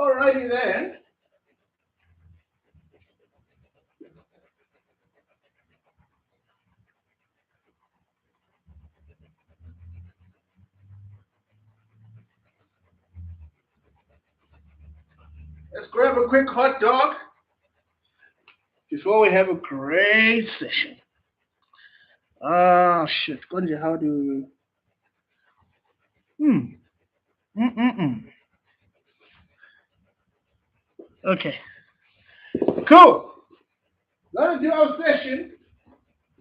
Alrighty then. Let's grab a quick hot dog before we have a great session. Ah, shit. Konje, how do... Hmm. Mm-mm-mm. Okay. Cool. Let's do our session.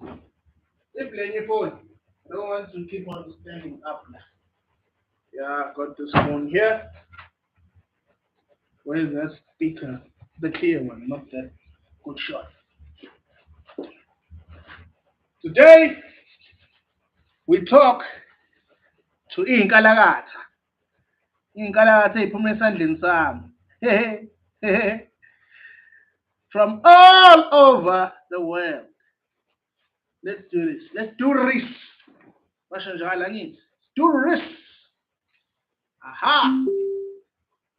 Play your phone. I don't want to keep on standing up now. Yeah, I've got this phone here. Where's that speaker? The clear one, not that good shot. Today, we talk to iy'nkalakatha. Iy'nkalakatha ey'phuma esandleni sami. From all over the world. Let's do this. Let's do this. Basho njalo angithi. Do this. Aha.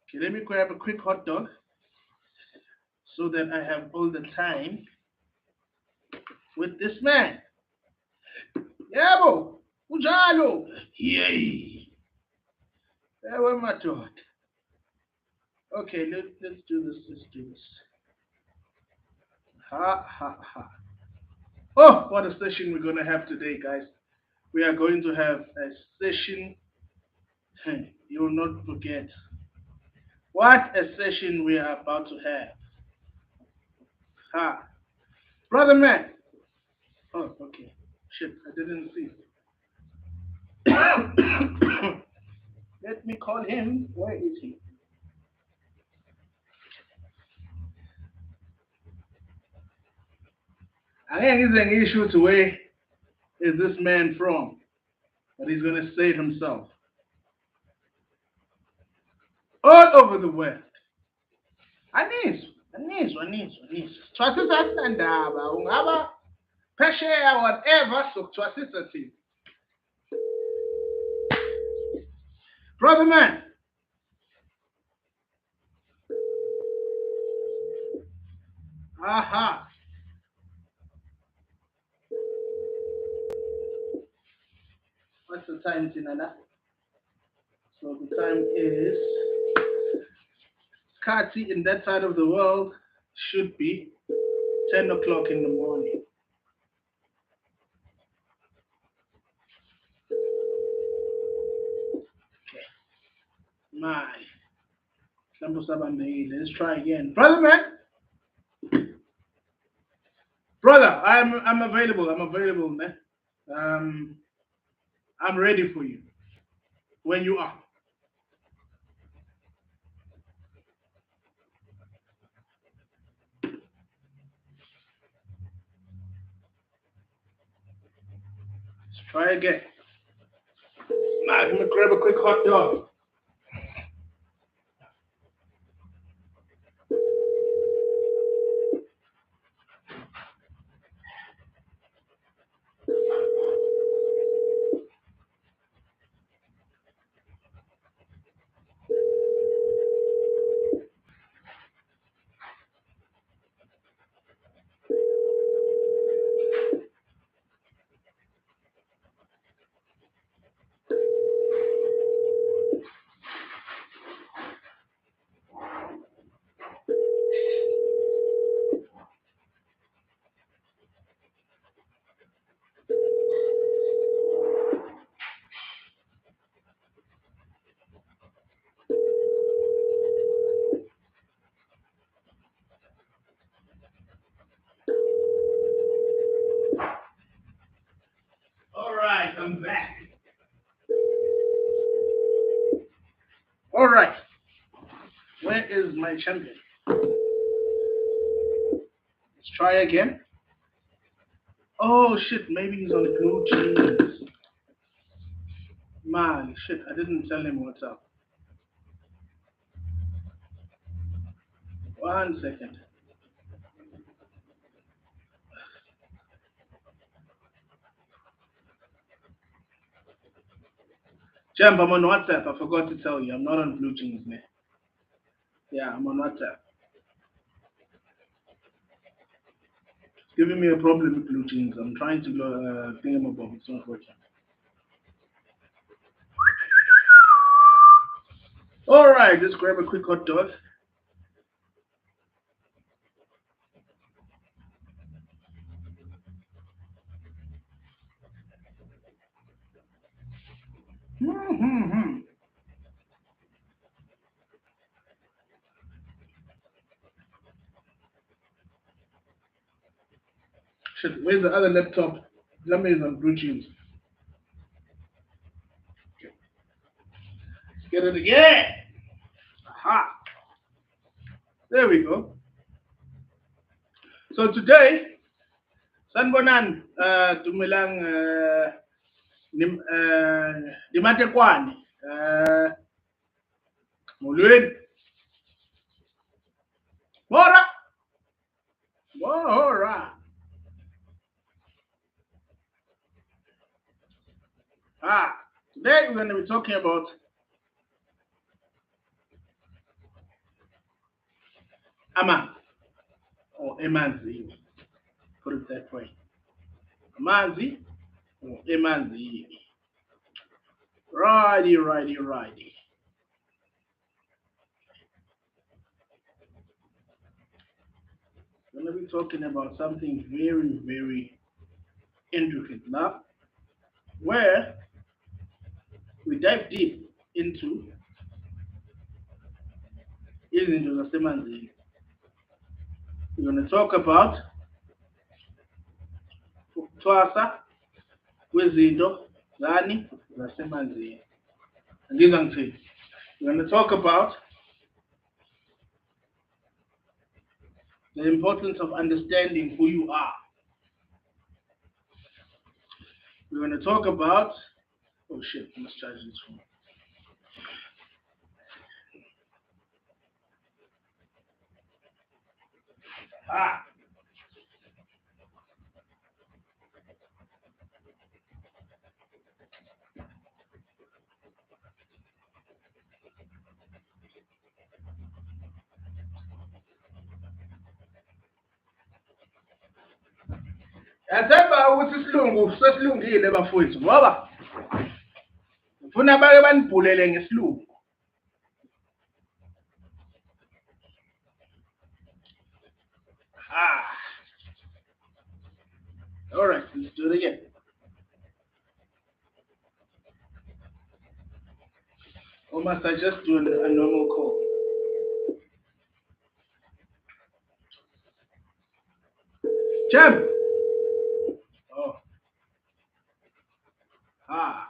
Okay, let me grab a quick hot dog so that I have all the time with this man. Yebo, unjalo. Yay. Where my dog? Okay, let's do this. Let's do this. Ha ha ha. Oh, what a session we're gonna have today, guys. We are going to have a session you will not forget. What a session we are about to have. Ha. Brother man. Oh, okay. Shit, I didn't see. Let me call him. Where is he? Angeke ngize ngisho ukuthi where is this man from? But he's going to say it himself. All over the world. Anizwa. Thwasisa ndaba, ungaba phesheya whatever, sokuthwasisa thina. Brother man. Aha. What's the time, Tinana? So the time is Kati in that side of the world should be 10 o'clock in the morning. Okay. My. Let's try again. Brother man. Brother, I'm available. I'm available, man. I'm ready for you when you are. Let's try again. Now, I'm gonna grab a quick hot dog. All right, I'm back. All right. Where is my champion? Let's try again. Oh shit, maybe he's on blue jeans. Man, shit, I didn't tell him what's up. 1 second. Champ, I'm on WhatsApp. I forgot to tell you. I'm not on blue jeans, man. Yeah, I'm on WhatsApp. It's giving me a problem with blue jeans. I'm trying to think about it's not working. All right, let's grab a quick hot dog. Mm-hmm. Shit, where's the other laptop? Let me on blue jeans. Let's get it again. Aha. There we go. So today, sanbonan dumelang di matekwane. Molweni. Mora. Mora. Ah. Today we're going to be talking about ama or emanzi. Put it that way. Amanzi or emanzi. Righty, righty, righty. We're going to be talking about something very, very intricate now, where we dive deep into izinto zasemanzini. We're going to talk about ukuthwasa kwezinto zani zasemanzini. Angizwa ngithini? We're going to talk about the importance of understanding who you are. We're going to talk about, oh shit, I must charge this phone. Ah, yathemba ukuthi isilungu sesilungile bafowethu ngoba ufuna bake banibhulele ngesilungu. Ah, all right, let's do it again. Or must I just do a normal call? Jam. Oh, ah.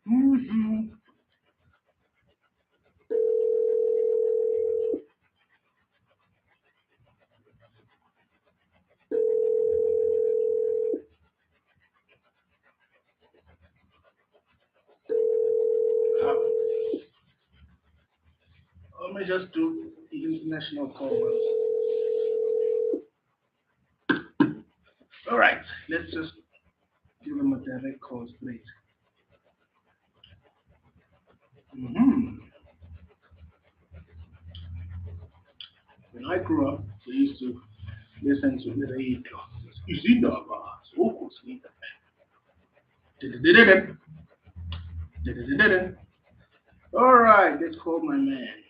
Mm-hmm. Ah. Let me just do the international call once. All right, let's just give them a direct call straight. Mm-hmm. When I grew up, we used to listen to the radio. Izindaba zokusinda. Dididididin, dididididin. All right, let's call my man.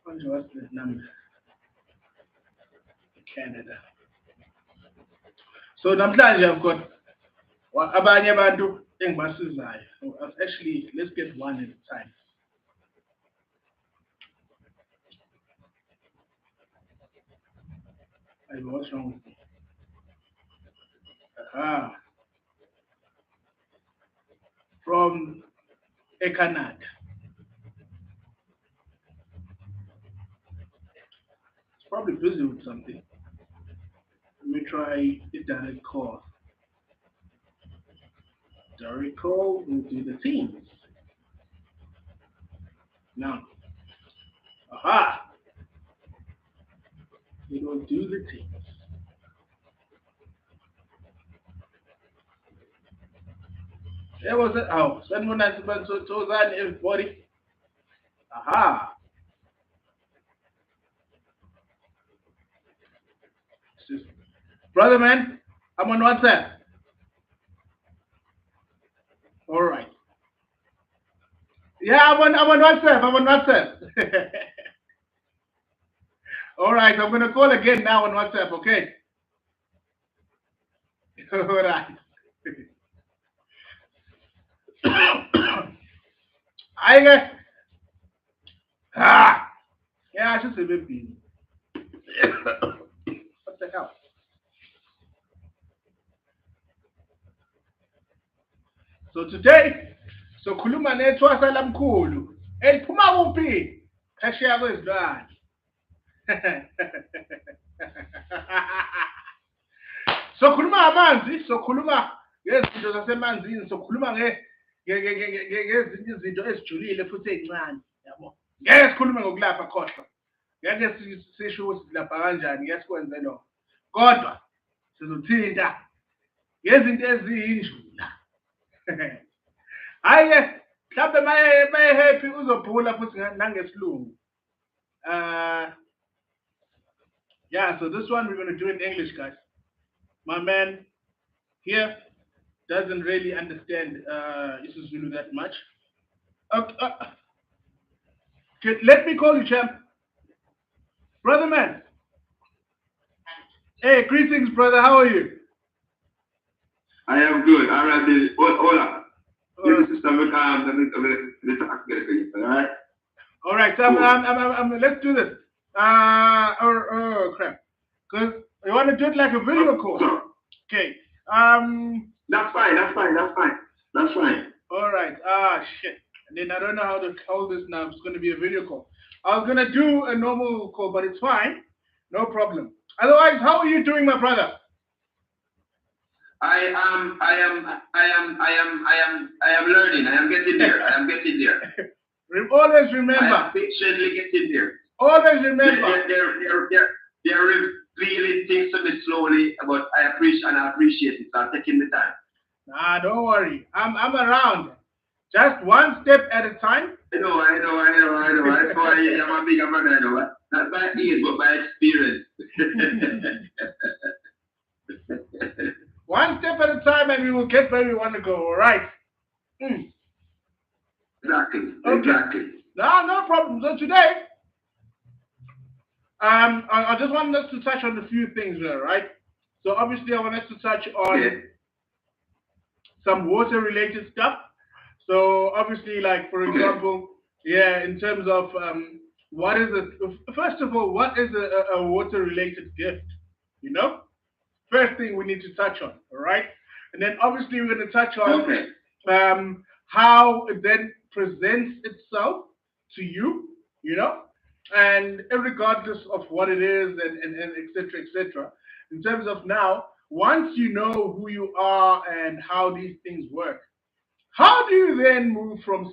What's the number? Canada. So namhlanje I've got abanye abantu engibasizayo. Actually, let's get one at a time. What's wrong with me? Ah, from Canada. It's probably busy with something. Let me try the direct call. Direct call will do the teams. Now, aha, it will do the teams. There was it. Oh, when so that everybody. Aha. Brother man, I'm on WhatsApp. All right. Yeah, I'm on WhatsApp. I'm on WhatsApp. All right, I'm gonna call again now on WhatsApp. Okay. All right. I got ah yeah, I should say baby. What the hell? So today, so khuluma nethwasa lamkhulu. Eliphuma kuphi? Phesheya kwezilwandle. Sokhuluma ngamanzi, sokhuluma ngezinto zasemanzini, sokhuluma ngezinye izinto ezijulile futhi ezincane, yabo. Ngeke sikhulume ngokulapha khohlwa. Ngeke sisho ukuthi silapha kanjani, ngeke sikwenze lokho. Kodwa sizothinta ngezinto eziyinjula. Hhayi-ke, mhlawumbe maye happy uzobhula futhi nangesilungu. Uh, yeah, so this one we're going to do in English, guys. My man here doesn't really understand isiZulu that much. Okay, let me call you, champ. Brother man. Hey, greetings, brother. How are you? I am good. All right, hola. This is Sister alright? All right, so let's do this. Crap. Because you want to do it like a video call. Okay. That's fine. That's fine. All right. Ah, shit. And then I don't know how to call this now. It's going to be a video call. I was going to do a normal call, but it's fine. No problem. Otherwise, how are you doing, my brother? I am learning. I am getting there. Always remember. I am patiently getting there. Always remember. They're revealing things to me slowly, but I appreciate it. So I'm taking the time. Nah, don't worry. I'm around. Just one step at a time. I know. That's why I'm a bigger brother, I know. Not by age, but by experience. One step at a time and we will get where we want to go, all right? Exactly. Okay. Exactly. No problem. So today, I just wanted us to touch on a few things there, right? So obviously I want us to touch on some water-related stuff. So obviously, like for example, in terms of what is it? First of all, what is a water-related gift? You know, first thing we need to touch on, all right? And then obviously we're going to touch on how it then presents itself to you, you know, and regardless of what it is and etc. In terms of now, once you know who you are and how these things work, how do you then move from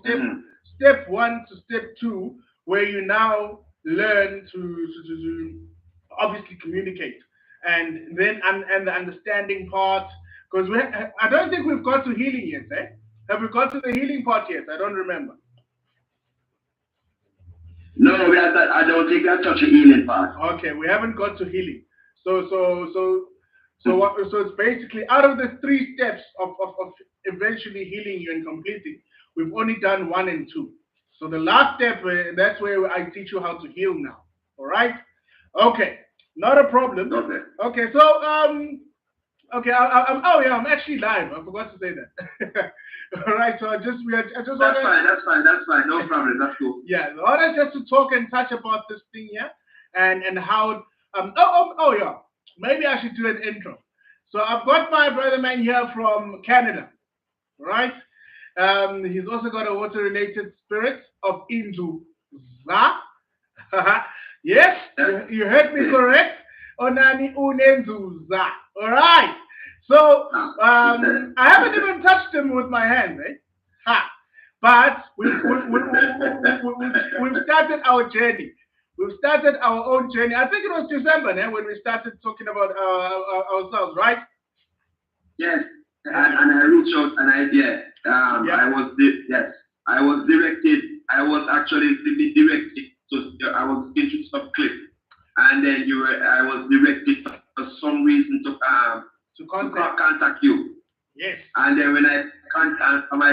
step one to step two, where you now learn to obviously communicate, and then and the understanding part? Because I don't think we've got to healing yet, eh? Have we got to the healing part yet? I don't remember. No, I don't think that's such a healing part. Okay, we haven't got to healing. So it's basically out of the three steps of eventually healing you and completing, we've only done one and two. So the last step, that's where I teach you how to heal now. All right? Okay, not a problem. Okay, so okay, I'm actually live. I forgot to say that. All right, so I just That's fine. No problem. That's cool. Yeah, I wanted just to talk and touch about this thing here, and how yeah, maybe I should do an intro. So I've got my brother man here from Canada, right? He's also got a water-related spirit of iNzuza. Yes, you heard me correct. Onani unenzuza. All right. So I haven't even touched him with my hand, right? Ha. But we've started our journey. We've started our own journey. I think it was December when we started talking about ourselves, right? Yes. And I reached out and Yeah. Yes, I was directed. I was actually directed. So I was into some clip, and then I was directed for some reason To to contact. contact you. Yes. And then when I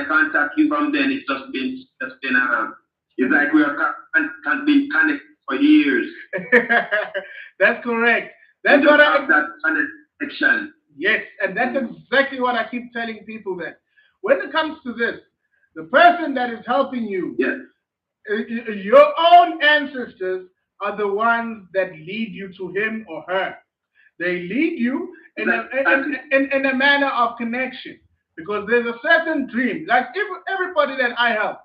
contact you from then, it's been It's it's been. like we are been connected for years. That's correct. We That's just what have I. that connection. Yes, and that's Mm. exactly what I keep telling people that when it comes to this, the person that is helping you, Yes, your own ancestors are the ones that lead you to him or her. They lead you exactly. in a manner of connection because there's a certain dream. Like everybody that I help,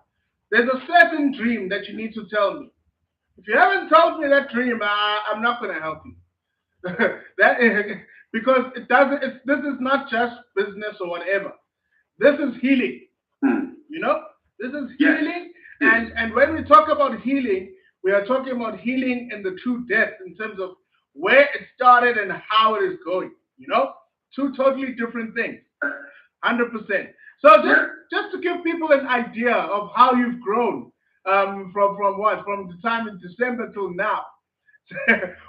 there's a certain dream that you need to tell me. If you haven't told me that dream, I'm not going to help you. that is, because it doesn't. This is not just business or whatever. This is healing. Mm. You know, this is Yes, healing, yes. and when we talk about healing, we are talking about healing in the true depth in terms of where it started and how it is going. Two totally different things. 100%. So just Yeah. just to give people an idea of how you've grown from what from the time in December till now,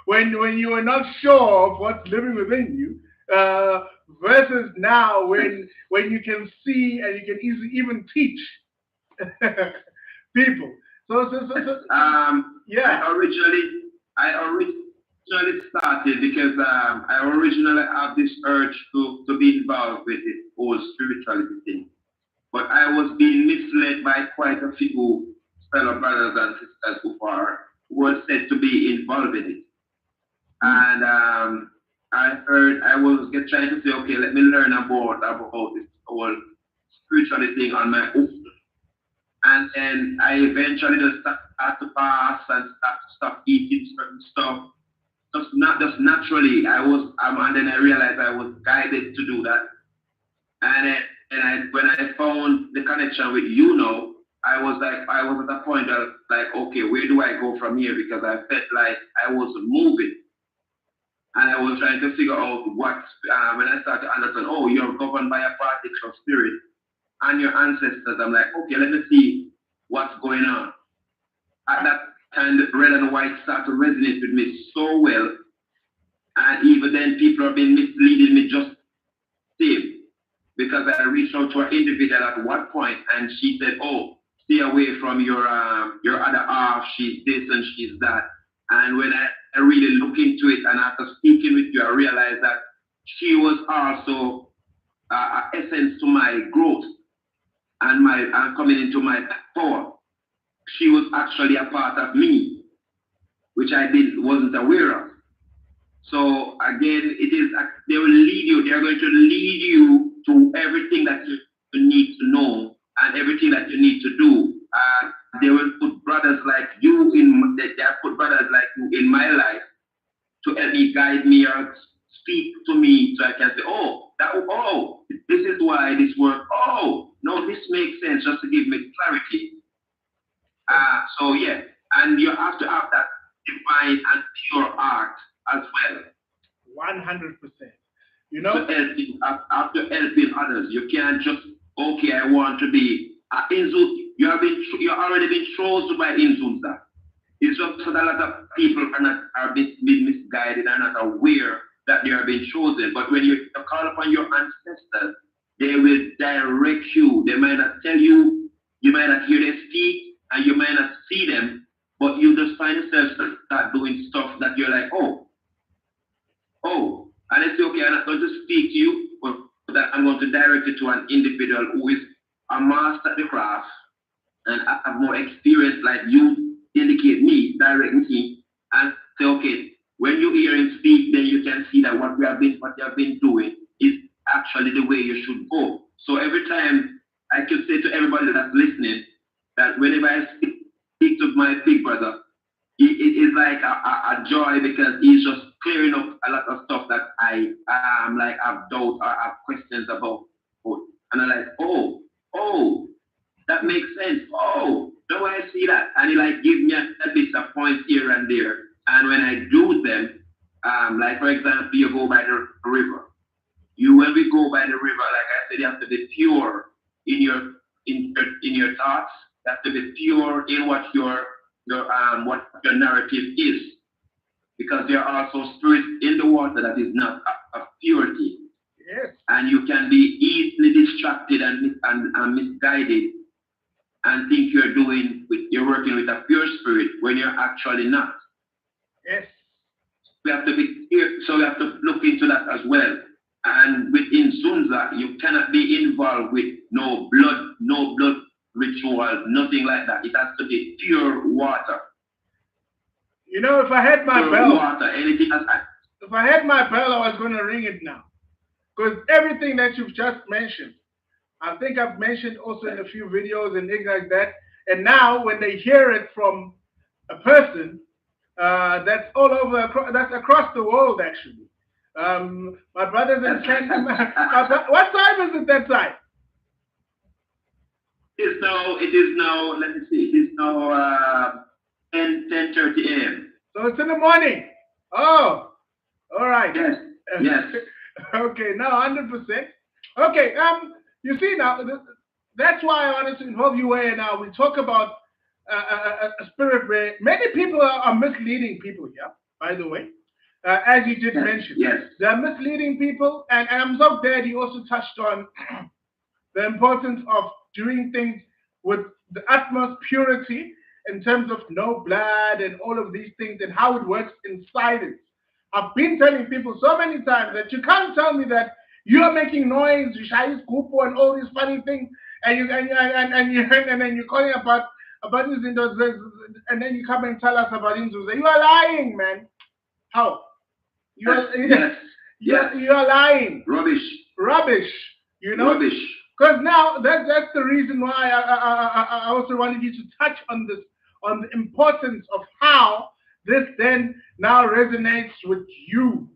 when you were not sure of what's living within you, versus now when you can see and you can easily even teach people. Yeah. I originally started because I originally have this urge to be involved with this whole spirituality thing. But I was being misled by quite a few fellow brothers and sisters who were said to be involved in it. Hmm. And I was trying to say, okay, let me learn about this whole spirituality thing on my own. And then I eventually just start to fast and stop eating certain stuff. Just naturally. And then I realized I was guided to do that. And when I found the connection with you now, I was at a point of like, okay, where do I go from here? Because I felt like I was moving, and I was trying to figure out what. When I started to understand, oh, you're governed by a particular spirit and your ancestors. I'm like, okay, let me see what's going on. At that time, the red and white started to resonate with me so well, and even then, people have been misleading me just same because I reached out to an individual at one point and she said, "Oh, stay away from your other half. She's this and she's that." And when I really look into it and after speaking with you, I realized that she was also essence to my growth and my coming into my power. She was actually a part of me, which I wasn't aware of. So again, they will lead you. They are going to lead you to everything that you need to know and everything that you need to do. They will put brothers like you they have put brothers like you in my life to help me guide me or speak to me so I can say, this is why this works. Oh, no, this makes sense just to give me clarity. So yeah, and you have to have that divine and pure art as well 100%. You to know. after helping others. You can't just okay. I want to be Inzu. You already been chosen by iNzuza. It's just that a lot of people are being misguided and not aware that they are being chosen. But when you call upon your ancestors, they will direct you. They might not tell you, you might not hear them speak, and you might not see them, but you just find yourself start doing stuff that you're like, oh, and it's okay, I'm not going to speak to you, but that I'm going to direct you to an individual who is a master at the craft and have more experience like you indicate me, direct me, and say, okay, when you hear him speak, then you can see that what you have been doing is actually the way you should go. So every time I could say to everybody that's listening that whenever I speak to my big brother, it is like a joy because he's just clearing up a lot of stuff that I like have doubt or have questions about. And I'm like, oh, that makes sense. Oh, now I see that. And he like give me a bit of points here and there. And when I do them, like for example, you go by the river. When we go by the river, like I said, you have to be pure in your in your thoughts. You have to be pure in what your narrative is, because there are also spirits in the water that is not of purity, Yes. and you can be easily distracted and misguided and think you're working with a pure spirit when you're actually not. Yes. We have to be clear, so we have to look into that as well. And with iNzuza, you cannot be involved with no blood ritual, nothing like that. It has to be pure water. You know, if I had my Pure bell, water, anything else. if I had my bell, I was going to ring it now. Because everything that you've just mentioned, I think I've mentioned also in a few videos and things like that. And now, when they hear it from a person that's all over, that's across the world, actually. My brothers in Kenya, what time is it that time? It is now, let me see, it is now 10:30 a.m. So it's in the morning. Oh, all right. Yes, yes. Okay, no, 100%. Okay, you see now, that's why I wanted to involve you here now. We talk about a spirit where many people are misleading people here, by the way, as you did Yes, mention. yes, They are misleading people, and I'm so glad you also touched on the importance of doing things with the utmost purity in terms of no blood and all of these things and how it works in silence. I've been telling people so many times that you can't tell me that you are making noise, you shy Gupo and all these funny things, and and then you're calling about this and then you come and tell us about iNzuza. You are lying, man. How? You yes, are yes, yes. you are lying. Rubbish, Rubbish. You know? rubbish. Because now that's the reason why I also wanted you to touch on this, on the importance of how this then now resonates with you.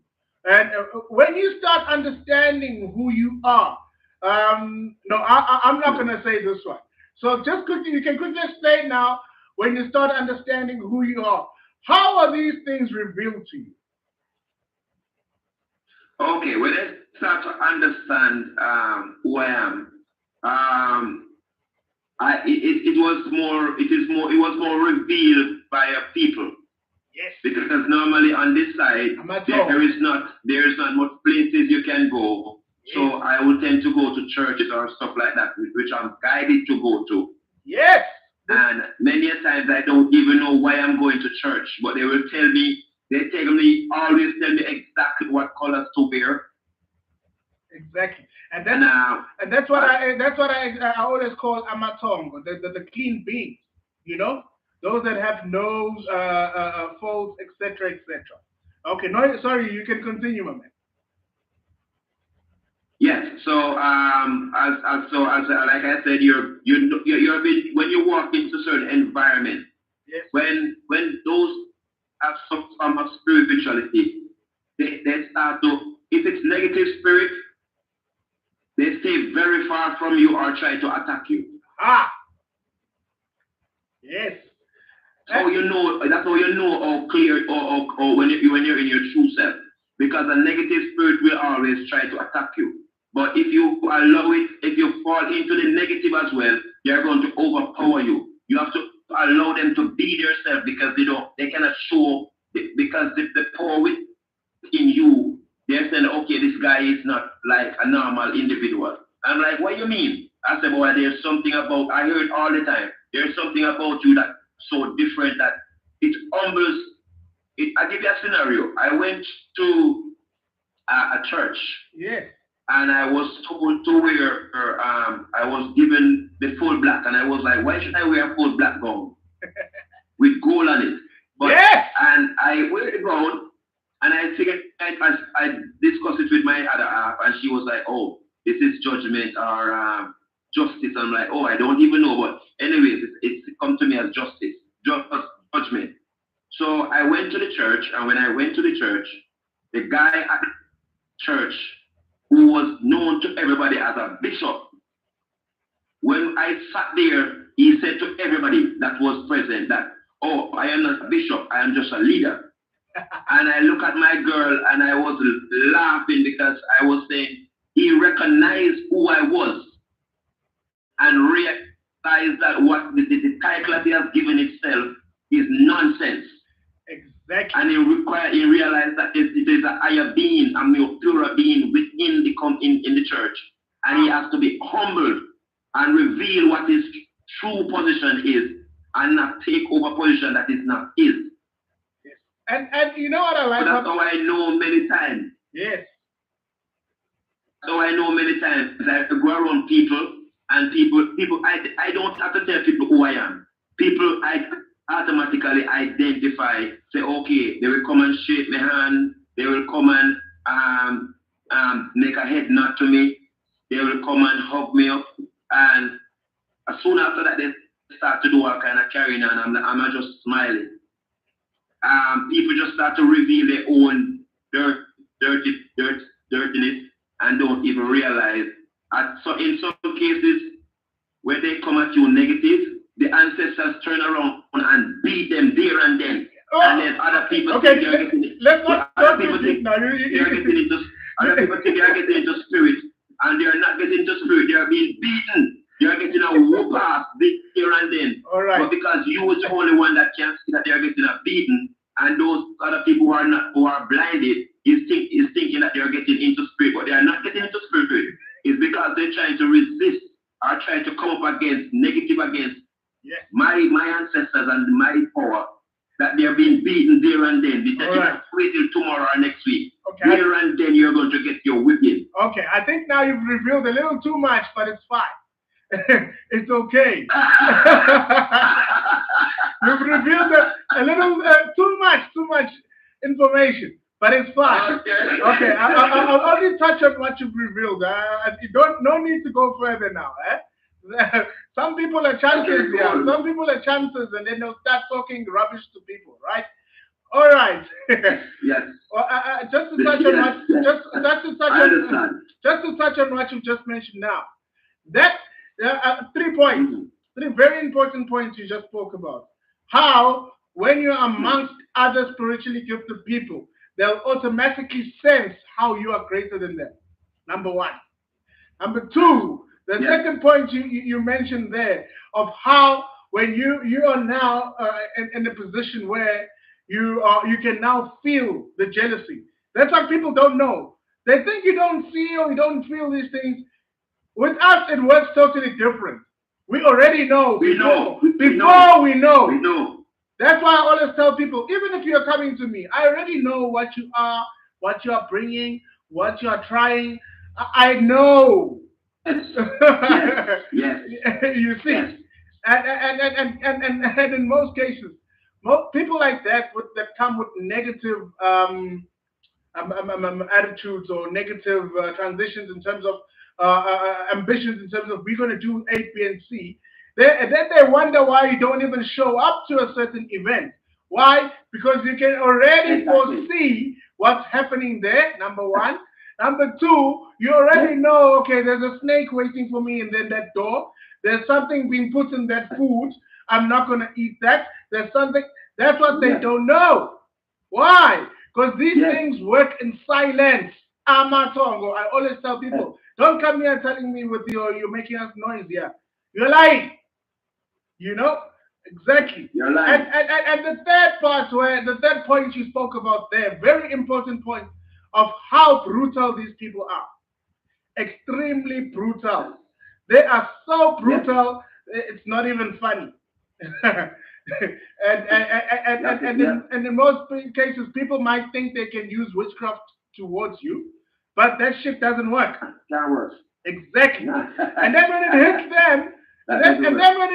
And when you start understanding who you are, no, I'm not going to say this one. So just quickly, you can quickly explain now when you start understanding who you are. How are these things revealed to you? Okay, when I start to understand who I am, um, it was more revealed by a people, Yes. because normally on this side I'm at there home. is not much places you can go. Yes. So I would tend to go to churches or stuff like that, which I'm guided to go to. Yes. And many a times I don't even know why I'm going to church, but always tell me exactly what colors to wear. Exactly, and And that's what uh, I always call amatongo, the clean beings. You know, those that have no folds, etc., etc. Okay, no, sorry, you can continue, my man. yes, so like I said, you're a bit, when you walk into certain environment, Yes, when those have some form of spirituality, they start to, if it's negative spirit, they stay very far from you or try to attack you. ah, yes, So you know, that's how you know how clear, or when you're in your true self, because a negative spirit will always try to attack you. But if you allow it, if you fall into the negative as well, they're going to overpower you. You have to allow them to be themselves, because they cannot show, because the power within you, they're saying, okay, this guy is not like a normal individual. I'm like, what do you mean? I said, boy, there's something about, I hear it all the time. There's something about you that so different that it humbles. I give you a scenario. I went to a church, yes, and I was told to wear, I was given the full black, and I was like, why should I wear a full black gown with gold on it? But, yes. and I wear the gown, and I figured, I discussed it with my other half, and she was like, oh, this is judgment or justice. I'm like, oh, I don't even know, but anyways, it's come to me as justice, judgment. So I went to the church, and when I went to the church, the guy at the church, who was known to everybody as a bishop, when I sat there, he said to everybody that was present that, oh, I am not a bishop, I am just a leader. And I look at my girl, and I was laughing, because I was saying he recognized who I was and realized realize that what the title that he has given itself is nonsense. Exactly. And he realized that there's a higher being, a more purer being within in the church. And he has to be humbled and reveal what his true position is and not take over position that is not his. Yes. And you know what I like? So that's how I know many times. Yes. So I know many times I have to go around people and people I don't have to tell people who I am. People I automatically identify, say, okay, they will come and shake my hand, they will come and make a head nod to me, they will come and hug me up, and as soon after that they start to do all kind of carrying on, I'm just smiling. People just start to reveal their own dirtiness and don't even realize. So in some cases, when they come at you negative, the ancestors turn around and beat them there and then. Oh, and then other people okay, think they're getting it. Let's not Other people think think now. they're getting into other people think they're getting into spirit. And they're not getting into spirit, they're being beaten. You're getting a whoop ass here and then. All right. But because you was the only one that can see that they're getting a beaten, and those other people who are blinded is thinking that they're getting into spirit, but they are not getting into spirit. It's because they're trying to resist or trying to come up against negative against my ancestors and my power, that they're being beaten there and then. They said, right, wait till tomorrow or next week. Okay. There and then you're going to get your whipping. Okay, I think now you've revealed a little too much, but it's fine. It's okay. You've revealed a little too much information, but it's fine. Okay. I'll only touch on what you've revealed. No need to go further now. Some people are chances, Some people are chances, and then they'll start talking rubbish to people, right? All right. Yes. Well, just to touch on what you just mentioned now. That 3 points, 3 very important points you just spoke about. How, when you're amongst other spiritually gifted people, they'll automatically sense how you are greater than them. Number 1. Number 2, the second point you mentioned there of how when you are now in a position where you can now feel the jealousy. That's what people don't know. They think you don't see or you don't feel these things. With us, it works totally different. We already know. We know. That's why I always tell people, even if you're coming to me, I already know what you are bringing, what you are trying. I know. Yes. You see, and in most cases, people like that come with negative attitudes or negative transitions in terms of ambitions, in terms of we're going to do A, B, and C. Then they wonder why you don't even show up to a certain event. Why? Because you can already foresee what's happening there, number 1. Number 2, you already know, okay, there's a snake waiting for me in that door. There's something being put in that food. I'm not going to eat that. There's something. That's what they don't know. Why? Because these things work in silence. Amatongo. I always tell people, don't come here telling me with you're making us noise here. You're lying. You know? Exactly. You're lying. And the third point you spoke about there, very important point of how brutal these people are. Extremely brutal. They are so brutal, it's not even funny. and in most cases, people might think they can use witchcraft towards you, but that shit doesn't work. That works. Exactly. And then when it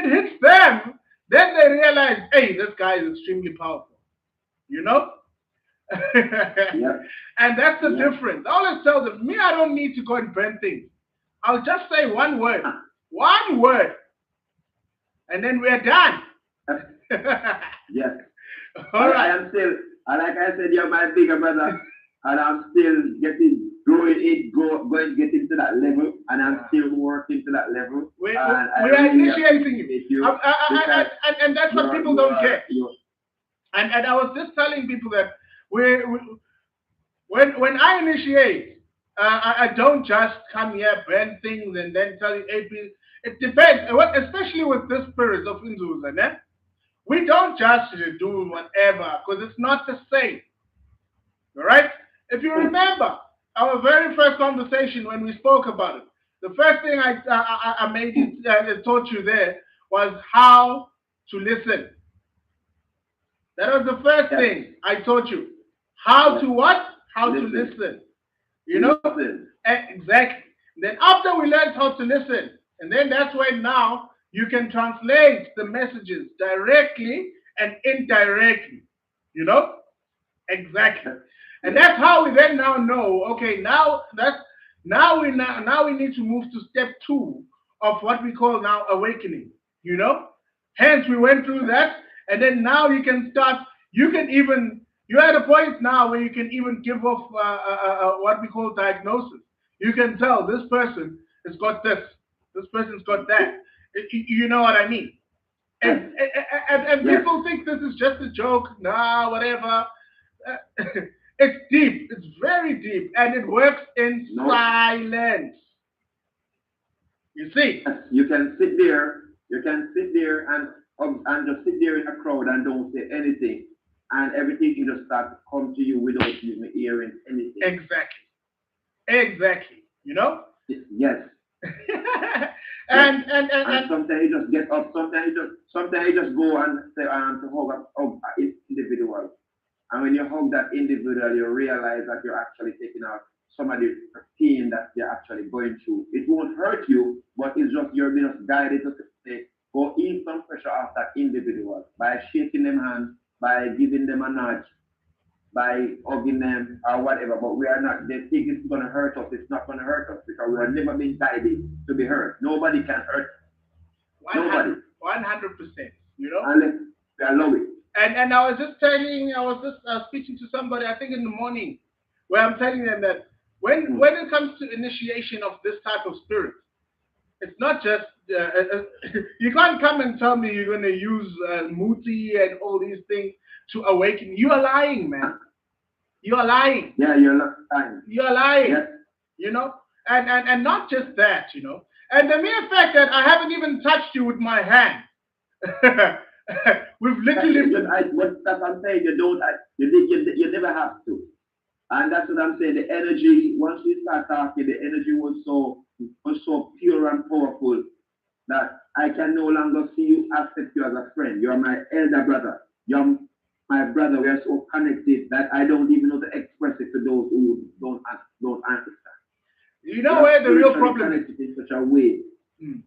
hits them, then they realize, hey, this guy is extremely powerful. You know? And that's the difference. I always tell them, me, I don't need to go and burn things. I'll just say one word. One word. And then we're done. Yes. All right. I am still, like I said, you're my bigger brother, and I'm still getting to that level, and I'm still working to that level. We are initiating you. And that's what people don't get. And I was just telling people that when I initiate, I don't just come here, burn things, and then tell you AP. It depends, especially with this spirit of iNzuza, ne? We don't just do whatever because it's not the same. All right? If you Hmm. remember our very first conversation when we spoke about it, the first thing I made Hmm. you taught you there was how to listen. That was the first Yes. thing I taught you. How Yes. to what? How to Listen. listen. You know? Listen. Exactly. Then after we learned how to listen, and then that's when now you can translate the messages directly and indirectly. You know? Exactly. Yes. And Yes. that's how we then now know, okay, now we need to move to step two of what we call now awakening. You know? Hence we went through that, and then now you can start, you can even you're at a point now where you can even give off what we call diagnosis. You can tell this person has got this person's got that. You know what I mean? Yes. And Yes. people think this is just a joke. Nah, whatever. Uh, it's deep. It's very deep, and it works in No. silence. You see? Yes. You can sit there. You can sit there and just sit there in a crowd and don't say anything, and everything can just start to come to you without even hearing anything. Exactly. Exactly. You know? Yes. Yes. And And sometimes you just get up. Sometimes you just go and say to hug an individual. And when you hug that individual, you realize that you're actually taking out some of the pain that they're actually going through. It won't hurt you, but it's just you're being guided to say, go ease some pressure off that individual by shaking them hands, by giving them a nudge, by hugging them or whatever. But we are not, they think it's going to hurt us. It's not going to hurt us because we have never been guided to be hurt. Nobody can hurt us. Nobody. 100%. You know? Unless we allow it. And I was just speaking to somebody, I think in the morning, where I'm telling them that Hmm. when it comes to initiation of this type of spirit, it's not just you can't come and tell me you're going to use muti and all these things to awaken. You are lying, man. You are lying. Yeah, you're not time. You are lying. Yes. You know, and not just that. You know, and the mere fact that I haven't even touched you with my hand. We've literally What that's what I'm saying. You don't. You never have to. And that's what I'm saying. The energy. Once we start talking, the energy was so pure and powerful that I can no longer see you, accept you as a friend. You are my elder brother. You're my brother. We are so connected that I don't even know to express it to those who don't understand. you We know are where the real spiritually problem is. connected in such a way.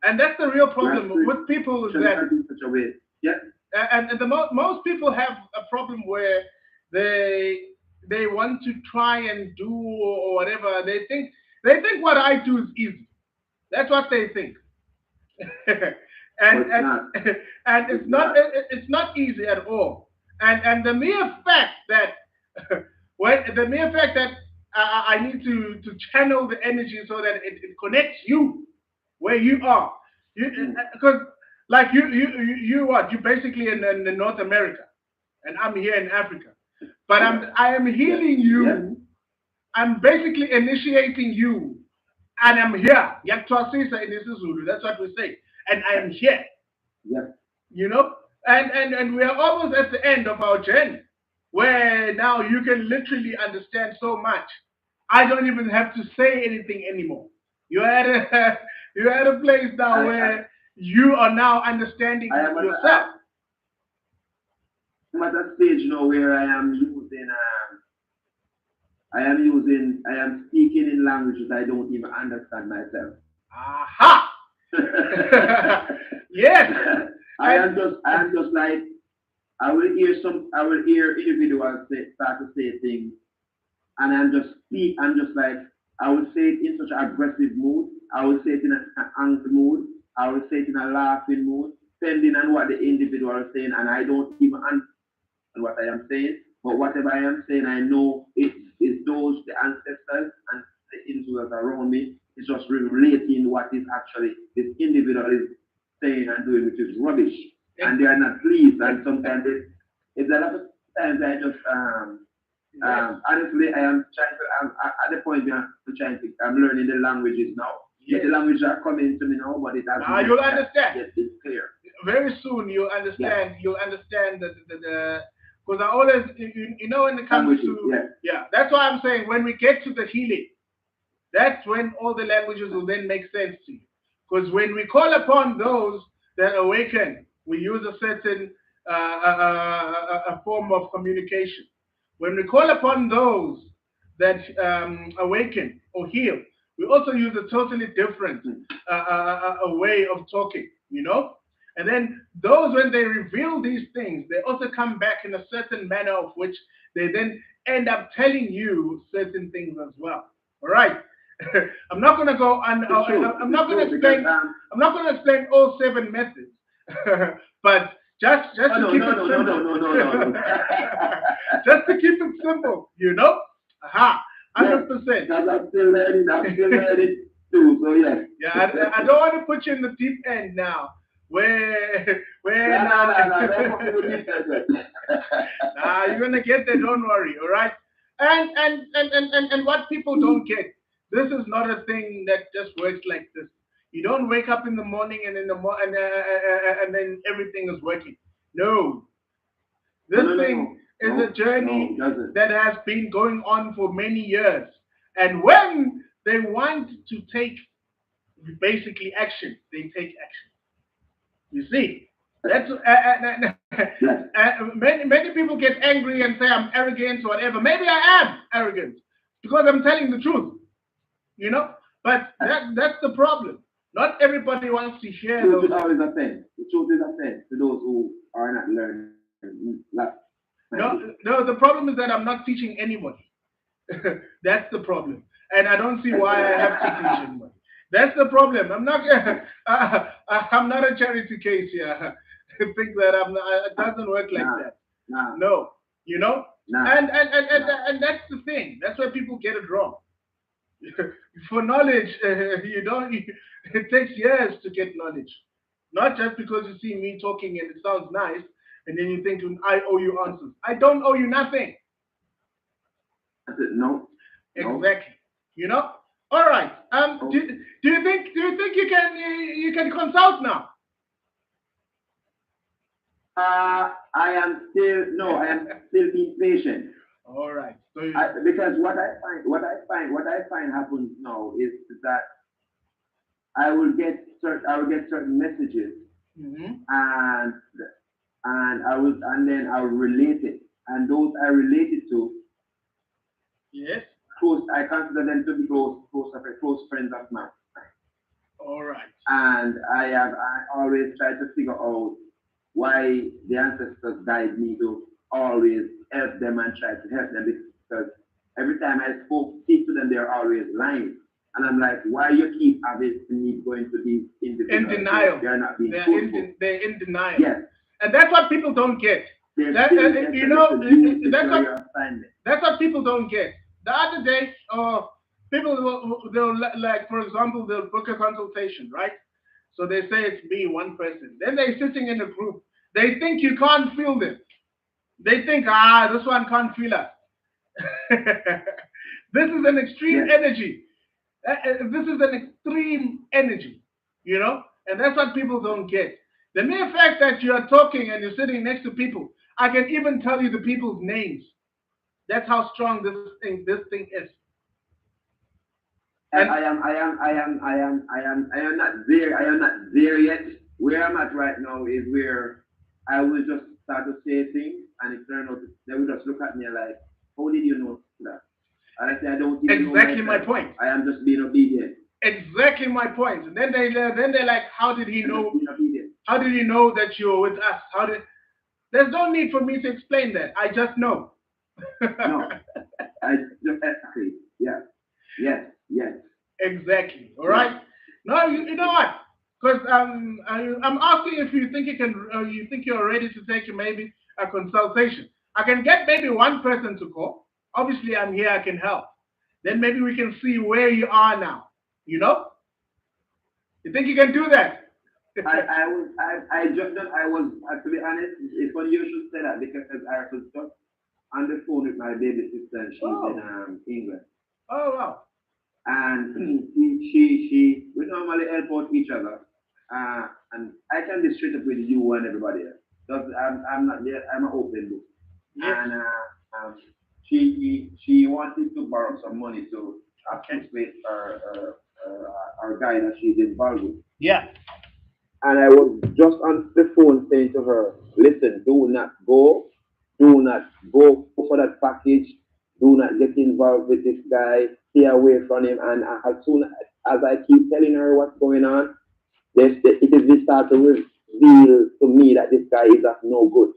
And that's the real We are problem with people is spiritually that, connected in such a way. Yeah. most people have a problem where they they want to try and do or whatever. They think what I do is easy. That's what they think. But and it's and not. and It's it's not. it's not easy at all. And the mere fact that when the mere fact that I need to channel the energy so that it connects you where you are. You Mm. because like you what you basically in North America, and I'm here in Africa, but Yes. I am Yes. healing Yes. you. I'm basically initiating you, and I'm here. Yaktwasa in isiZulu. That's what we say, and I am here. Yes. You know, and we are almost at the end of our journey, where now you can literally understand so much. I don't even have to say anything anymore. You're at a you're at a place now I where you are now I understanding am at yourself. I'm at a stage now where I am speaking in languages I don't even understand myself. Aha! Yes, and I am just like I will hear individuals start to say things and I'm just like I would say it in such an aggressive mood, I would say it in an angry mood, I would say it in a laughing mood, depending on what the individual is saying, and I don't even understand what I am saying. But whatever I am saying, I know it's those the ancestors and the influence around me. It's just relating what is actually this individual is saying and doing, which is rubbish, and they are not pleased. And sometimes it's a lot of times I just Yes. Honestly, I am trying to. I'm at the point where I'm trying to. I'm learning the languages now. Yet the Yes. languages are coming to me now, but it Now hasn't you'll understand. yet been clear. Very soon you'll Yeah, understand. You'll understand the because I always when it comes languages. to, Yeah, yeah, that's why I'm saying when we get to the healing, that's when all the languages will then make sense to you. Because when we call upon those that awaken, we use a certain a form of communication. When we call upon those that awaken or heal, we also use a totally different mm, a way of talking, And then those, when they reveal these things, they also come back in a certain manner of which they then end up telling you certain things as well. All right. I'm not going to go on. it's true. I'm It's not going to true because explain. I'm not going to explain all seven methods, but just oh to no keep no it no no no simple, no no no no. just to keep it simple. Aha, Yes, 100%. because I'm still learning. I'm still learning too. So yes. Yeah, I don't want to put you in the deep end now, where No no now. no no. Don't put me in details. Nah, you're gonna get there. Don't worry. All right. And what people don't get, this is not a thing that just works like this. You don't wake up in the morning and in the and then everything is working. No, No this no no thing no is a no no. journey It doesn't. that has been going on for many years. And when they want to take basically action, they take action. You see, that's Yes. many people get angry and say I'm arrogant or whatever. Maybe I am arrogant because I'm telling the truth, you know. But that's the problem. Not everybody wants to hear Truth those is things. always offense. The truth is offense to those who are not learning. No, no. The problem is that I'm not teaching anybody. That's the problem, and I don't see why I have to teach anybody. That's the problem. I'm not. I'm not a charity case here. Think that I'm. Not, it doesn't work like Nah, that. nah, No, you know. nah, And that's the thing. That's where people get it wrong. For knowledge, you don't. It takes years to get knowledge. Not just because you see me talking and it sounds nice, and then you think I owe you answers. I don't owe you nothing. that's it. No, no, Exactly. You know. All right. no. Do you think you can consult now? I am still no, I am still being patient. All right. So Because what I find happens now is that I will get certain messages hmm and and then I will relate it, and those I relate it to yes. close. I consider them to be close friends of mine, All right. and I always try to figure out why the ancestors guide me to always help them and try to help them because every time speak to them, they're always lying. And I'm like, why you keep having me going to these In individuals? denial. They're not being truthful. They're in denial, Yes, and that's what people don't get. they're That still yet you to know, listen. You that's secure what your assignment. people don't get. The other day, people they'll like, for example, they'll book a consultation, right? So they say it's me, one person. Then they're sitting in a group. They think you can't feel them. They think, this one can't feel us. This is an extreme Yes, energy. This is an extreme energy, and that's what people don't get. The mere fact that you are talking and you're sitting next to people, I can even tell you the people's names. That's how strong this thing is. And I am not there. I am not there yet. Where I'm at right now is where I will just start to say things, and it turn out they will just look at me like, "How did you know that?" And I say, "I don't even know exactly my myself. point. I am just being obedient. Exactly my point. And then they're like, how did he I'm just know? being obedient." How did he know that you're with us? How did? There's no need for me to explain that. I just know. No, I just exactly. Yeah, yes, yes, Exactly. All yes. right. No, you know what? Because I'm asking if you think you think you're ready to take maybe a consultation. I can get maybe one person to call. Obviously, I'm here. I can help. Then maybe we can see where you are now. You know? You think you can do that? I just I was to be honest. It's funny you should say that because I was just on the phone with my baby sister, and she's in Oh, England. oh wow. And she we normally help out each other. And I can be straight up with you and everybody else. Because I'm not there, I'm an open book. Yes. And she wanted to borrow some money to Okay. assist her guy that she's involved with. Yeah. And I was just on the phone saying to her, listen, do not go for that package, do not get involved with this guy, stay away from him. And as soon as I keep telling her what's going on, it is this start to reveal to me that this guy is of no good.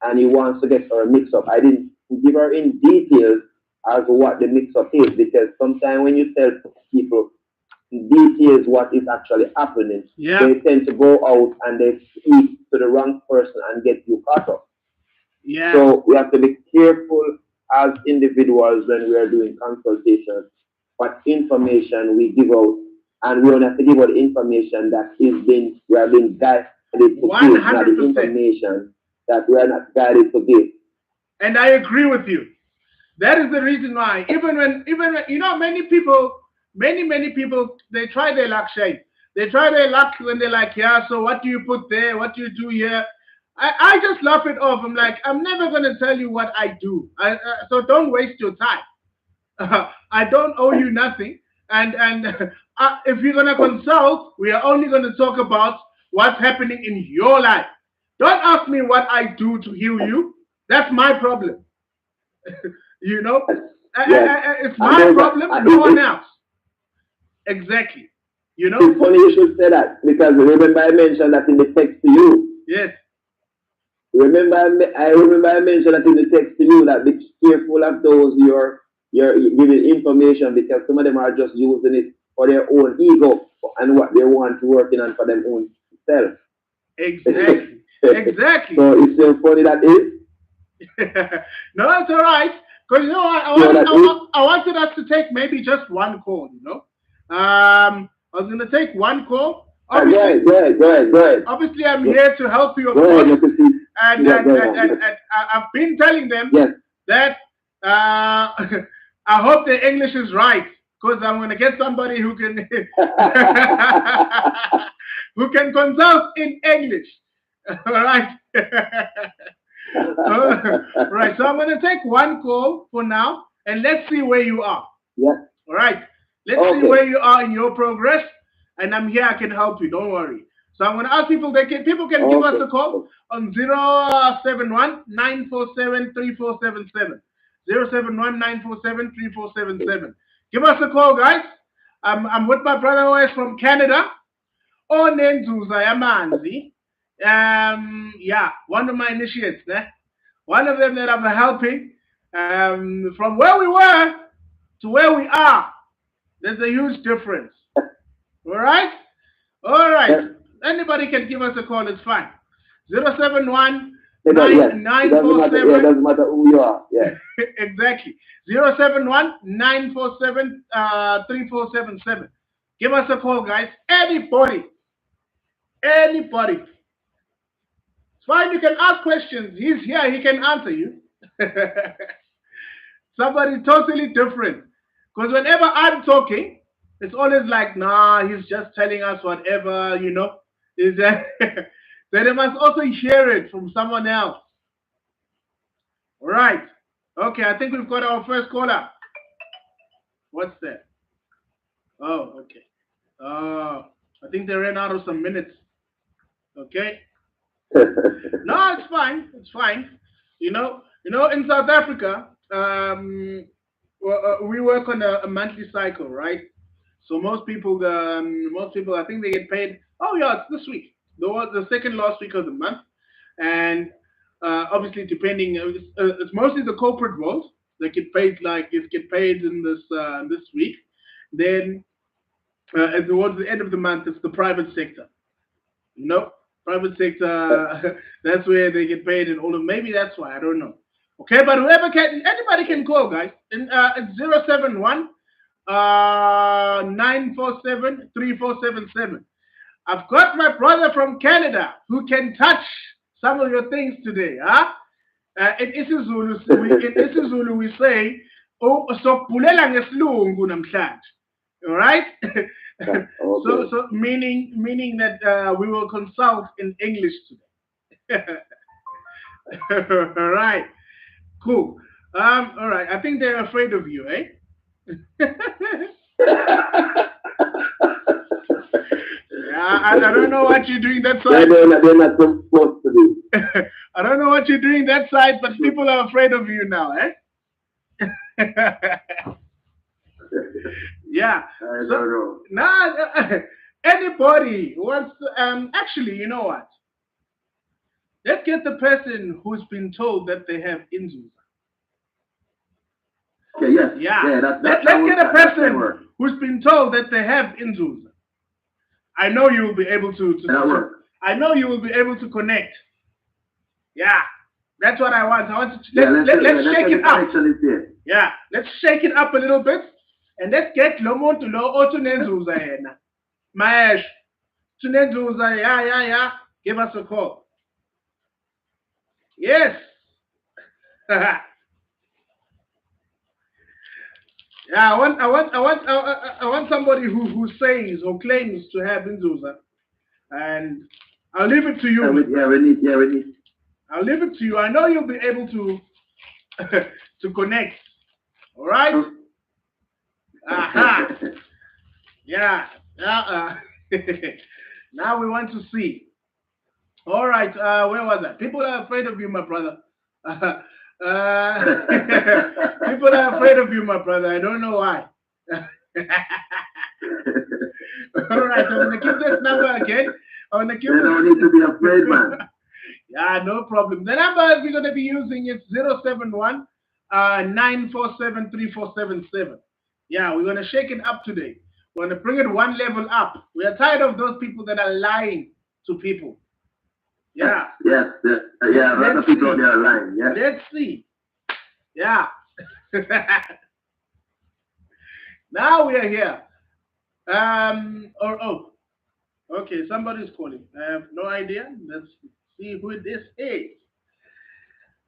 And he wants to get her mixed up. I didn't give her in details as to what the mix up is because sometimes when you tell people details what is actually happening, Yeah. they tend to go out and they speak to the wrong person and get you caught up. Yeah. So we have to be careful as individuals when we are doing consultations what information we give out, and we only have to give out the information that is being we are being guided to give, not the 100%. information that we are not guided to give. And I agree with you. That is the reason why. Even when many people, many people, they try their luck, Shay. They try their luck when they're like, yeah. So what do you put there? What do you do here? I just laugh it off. I'm like, I'm never gonna tell you what I do. So don't waste your time. I don't owe you nothing. And if you're gonna consult, we are only gonna talk about what's happening in your life. Don't ask me what I do to heal you. That's my problem. You know, Yes, it's and my there's problem, no one else. Exactly. You know. it's funny you should say that because remember I mentioned that in the text to you. Yes. Remember, I remember I mentioned that in the text to you that be careful of those you're giving information because some of them are just using it for their own ego and what they want to working on for their own self. Exactly. Exactly. So it's so funny that is. No, it's all right. Because So that is. I wanted us to take maybe just one call. I was gonna take one call. Go Obviously, ahead, go ahead, go ahead, go ahead. obviously, I'm Go, here to help you, of go ahead, course. let us see And what's and, going and, on. and, Yes, and I've been telling them yes. that I hope the English is right because I'm gonna get somebody who can who can consult in English. All right. Right. So I'm gonna take one call for now, and let's see where you are. Yes. All right. Let's see Okay. where you are in your progress, and I'm here. I can help you. Don't worry. So I'm going to ask people. People can give us Okay. a call on 071 947 3477. 071 947 3477. Give us a call, guys. I'm with my brother who is from Canada. iNzuza yamanzi. Yeah, one of my initiates. One of them that I'm helping. From where we were to where we are. There's a huge difference. All right? All right. Yes. Anybody can give us a call. It's fine. 071 Yes. It doesn't matter. Yeah, it doesn't matter who you are. Yeah. Exactly. 071 3477. Give us a call, guys. Anybody. Anybody. It's fine. You can ask questions. He's here. He can answer you. Somebody totally different. Because whenever I'm talking, it's always like, nah, he's just telling us whatever. Is that then they must also hear it from someone else. All right. Okay, I think we've got our first caller. What's that? Oh, okay. I think they ran out of some minutes. Okay. No, it's fine. It's fine. In South Africa, we work on a monthly cycle, right? So most people, I think they get paid. Oh yeah, it's this week. The second last week of the month, and obviously depending, it's mostly the corporate world that get paid in this week. Then towards the end of the month, it's the private sector. You know, private sector. That's where they get paid, and all of maybe that's why I don't know. Okay, but anybody can call, guys. And it's 071 947 3477. I've got my brother from Canada who can touch some of your things today, huh? In isiZulu we say, oh, sokubhulela ngesilungu namhlanje. All right? Okay. So meaning that we will consult in English today. All right. Cool. All right. I think they're afraid of you, eh? Yeah, I don't know what you're doing that they're, side. they're, not, they're not supposed to do. I don't know what you're doing that side, but people are afraid of you now, eh? Yeah. I So don't know. now, anybody who wants to, actually, you know what? Let's get the person who's been told that they have inzuza. Okay, yes. Yeah. Yeah, Let's get a that can person work. who's been told that they have inzuza. I know you will be able Yeah, that works. I know you will be able to connect. Yeah. That's what I want. I want to Yeah, let's let's shake say the it up. connection is there. Yeah. Let's shake it up a little bit. And let's get Lomo to Lo Otunenzuza yena. Maesh. Tunenzuza, yeah, yeah, yeah. Give us a call. Yes. Yeah, I want somebody who says or claims to have Inzuza, and I'll leave it to you, my brother. We need. I'll leave it to you. I know you'll be able to to connect. All right. Aha. Yeah. Yeah. Now we want to see. All right. Where was that? People are afraid of you, my brother. People are afraid of you, my brother. I don't know why. All right, I'm gonna keep this number again. I'm gonna keep They don't need to be afraid, this. man. Yeah, no problem. The number we're gonna be using is 071 947 3477. Yeah, we're gonna shake it up today. We're gonna bring it one level up. We are tired of those people that are lying to people. Yes, Yeah. yes, yes. Yeah, a lot Let's of people on see. their line. Yes. Let's see. Yeah. Now we are here. Or oh, okay, somebody's calling. I have no idea. Let's see who this is.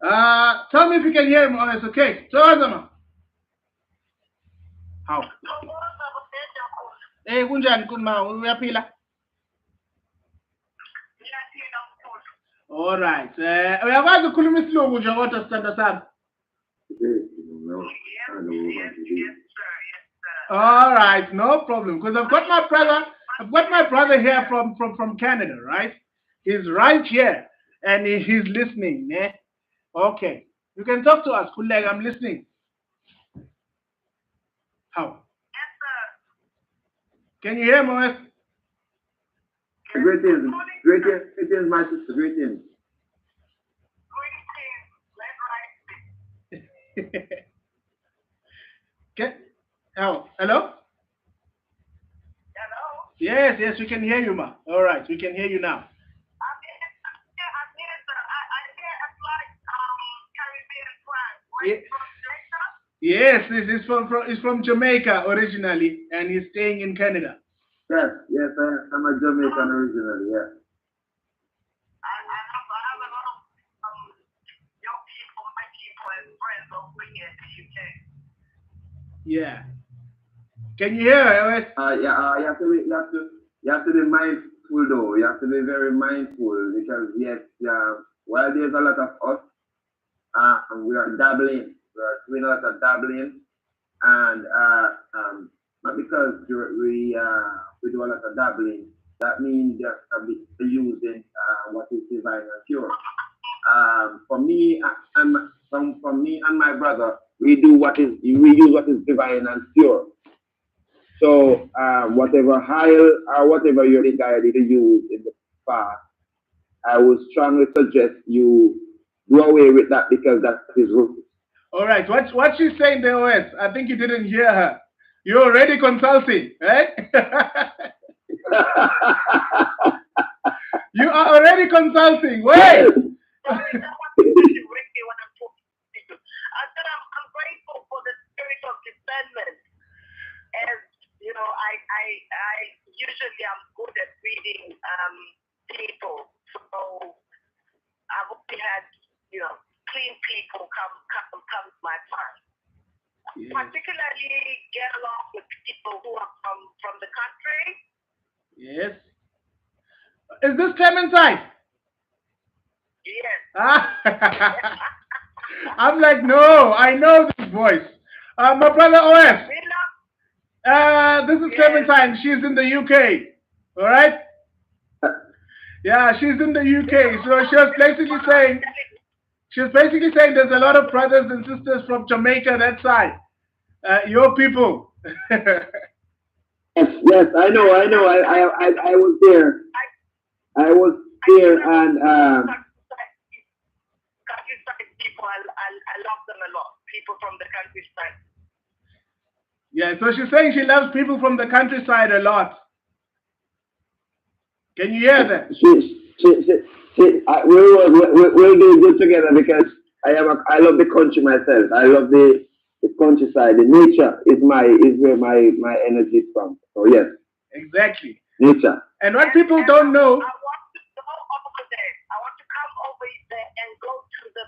Tell me if you can hear me. Oh, it's okay. Tazama. How? Eh, kunjani kuma? Uyaphila? All right. Uyakwazi ukukhuluma isilungu nje kodwa sithanda sami? No, I don't know what to do. All right, no problem. Because I've got my brother here from Canada, right? He's right here, and he's listening. Eh? Okay, you can talk to us, Kuleg. I'm listening. How? Can you hear me? Greetings, greetings, my sister, greetings. Can, oh, hello? Yes, yes, we can hear you, ma. All right, we can hear you now. Ye- Yes, this is he's from Jamaica originally, and he's staying in Canada. Yes, yes, I'm a Jamaican originally, yes. Yeah. Can you hear us? Yeah, you have to be mindful though. You have to be very mindful because yes, yeah, while there's a lot of us, we are dabbling. We are doing a lot of dabbling, and not because we do a lot of dabbling. That means just using what is divine and pure. For me and from me and my brother, we use what is divine and pure. So whatever higher or whatever you decided to use in the past, I would strongly suggest you do away with that because that is root. All right. What she's saying there, Wes? I think you didn't hear her. You're already consulting, right? You are already consulting. Wait. clean people come to my mind. Yes. Particularly get along with people who are from the country. Yes. Is this Clementine? Yes. Ah. I'm like, no, I know this voice. My brother OS. This is Yes. Clementine. She's in the UK. All right. Yeah, she's in the UK. So she was basically saying there's a lot of brothers and sisters from Jamaica that side. Your people. Yes, yes, I know, I know. I was there. I was I do there, remember and countryside people. I love them a lot. People from the countryside. Yeah, so she's saying she loves people from the countryside a lot. Can you hear that? we're doing good together because I love the country myself. I love the countryside. The nature is where my energy is from. So yes, Exactly. nature. And what people don't know, I want to go over there. I want to come over there and go to the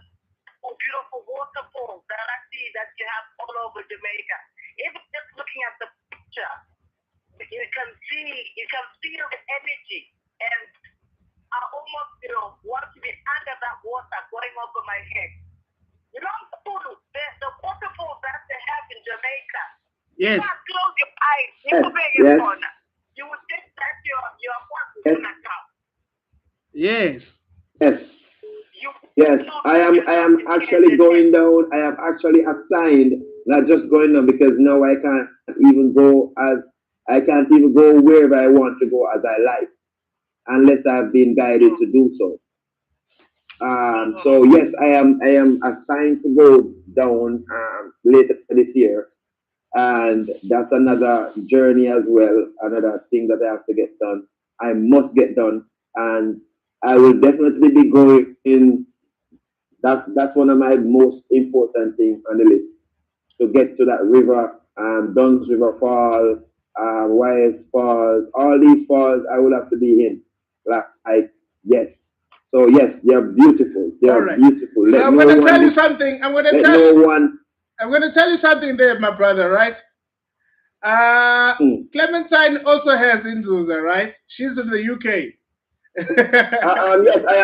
beautiful waterfalls that I see that you have all over Jamaica. Even just looking at the picture, you can feel the energy. And I almost, want to be under that water going over my head. You know the waterfalls that they have in Jamaica. You yes, can't close your eyes. You Yes, will be in yes, corner. You would think that your one is yes, gonna come. yes. yes. You Yes, close I yourself am in actually going down. I am actually assigned, not just going down because now I can't even go wherever I want to go as I like unless I've been guided to do so. So yes, I am assigned to go down later this year, and that's another journey as well, another thing that I have to get done. I must get done, and I will definitely be going in. That's one of my most important things on the list to get to that river, Duns River Fall, Wyeth Falls, all these falls I will have to be in. Like yes. So yes, they are beautiful. They All are right. beautiful. So I'm gonna tell you something. Let no one. I'm gonna tell you something there, my brother, right? Mm. Clementine also has iNzuza, right? She's in the UK. Yes, I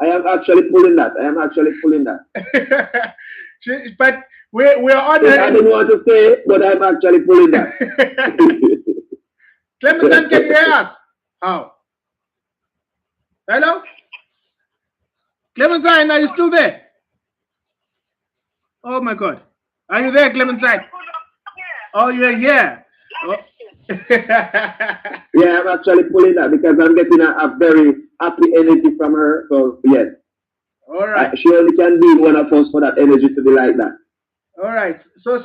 am actually pulling that. I am actually pulling that. But we're on Yes, I her. didn't want to say it, but I'm actually pulling that. Clementine, can you hear us? How? Hello? Clementine, are you still there? Oh my God. Are you there, Clementine? Oh, you're here. Oh. Yeah, I'm actually pulling that because I'm getting a very happy energy from her. So yes, All right. she only can be one of us for that energy to be like that. All right. So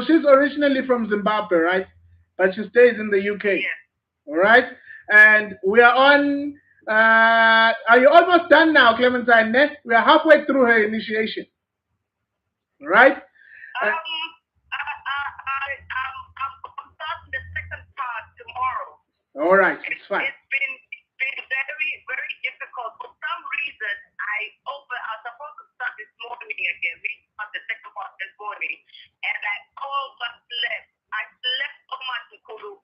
she's originally from Zimbabwe, right? But she stays in the UK. All right. And we are on. Are you almost done now, Clementine? We are halfway through her initiation. All right. I'm starting the second part tomorrow. All right. It's fine. It's been very, very difficult. For some reason, I was supposed to start this morning again. We start the second part this morning, and I overslept. I slept so much in Kulu.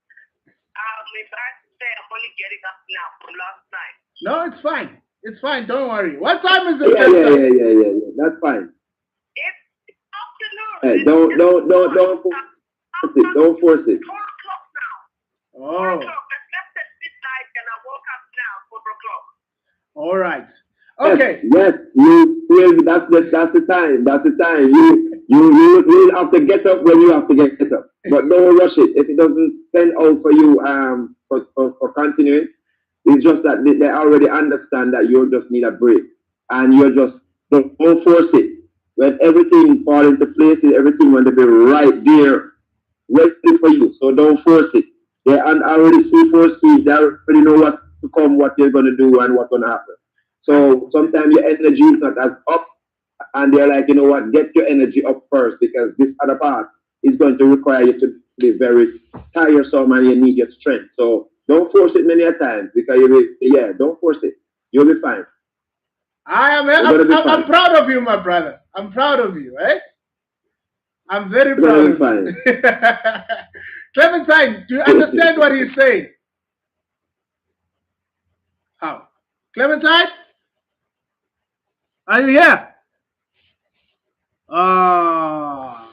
I'm embarrassed to say I'm only getting up now from last night. No, it's fine. It's fine. Don't worry. What time is it? Yeah. That's fine. It's afternoon. Hey, don't force it. Don't force it. 4 o'clock now. Oh. 4 o'clock. I slept at midnight and I woke up now 4 o'clock. All right. Okay. Yes. That's the time. That's the time. You have to get up when you have to get up, but don't rush it. If it doesn't stand out for you for continuing, it's just that they already understand that you just need a break, and you're just don't force it. When everything falls into place, everything going to be right there, ready for you. So don't force it. They already see first speed. They already know what to come, what they're going to do, and what's going to happen. So sometimes your energy is not as up, and they're like, you know what, get your energy up first because this other part is going to require you to be very tiresome and you need your strength. So don't force it many a times because don't force it. You'll be fine. You're gonna be I'm fine. proud of you, my brother. I'm proud of you, eh? I'm very You're proud gonna be of you. fine. Clementine, do you understand what he's saying? How? Clementine, are you here? Ah,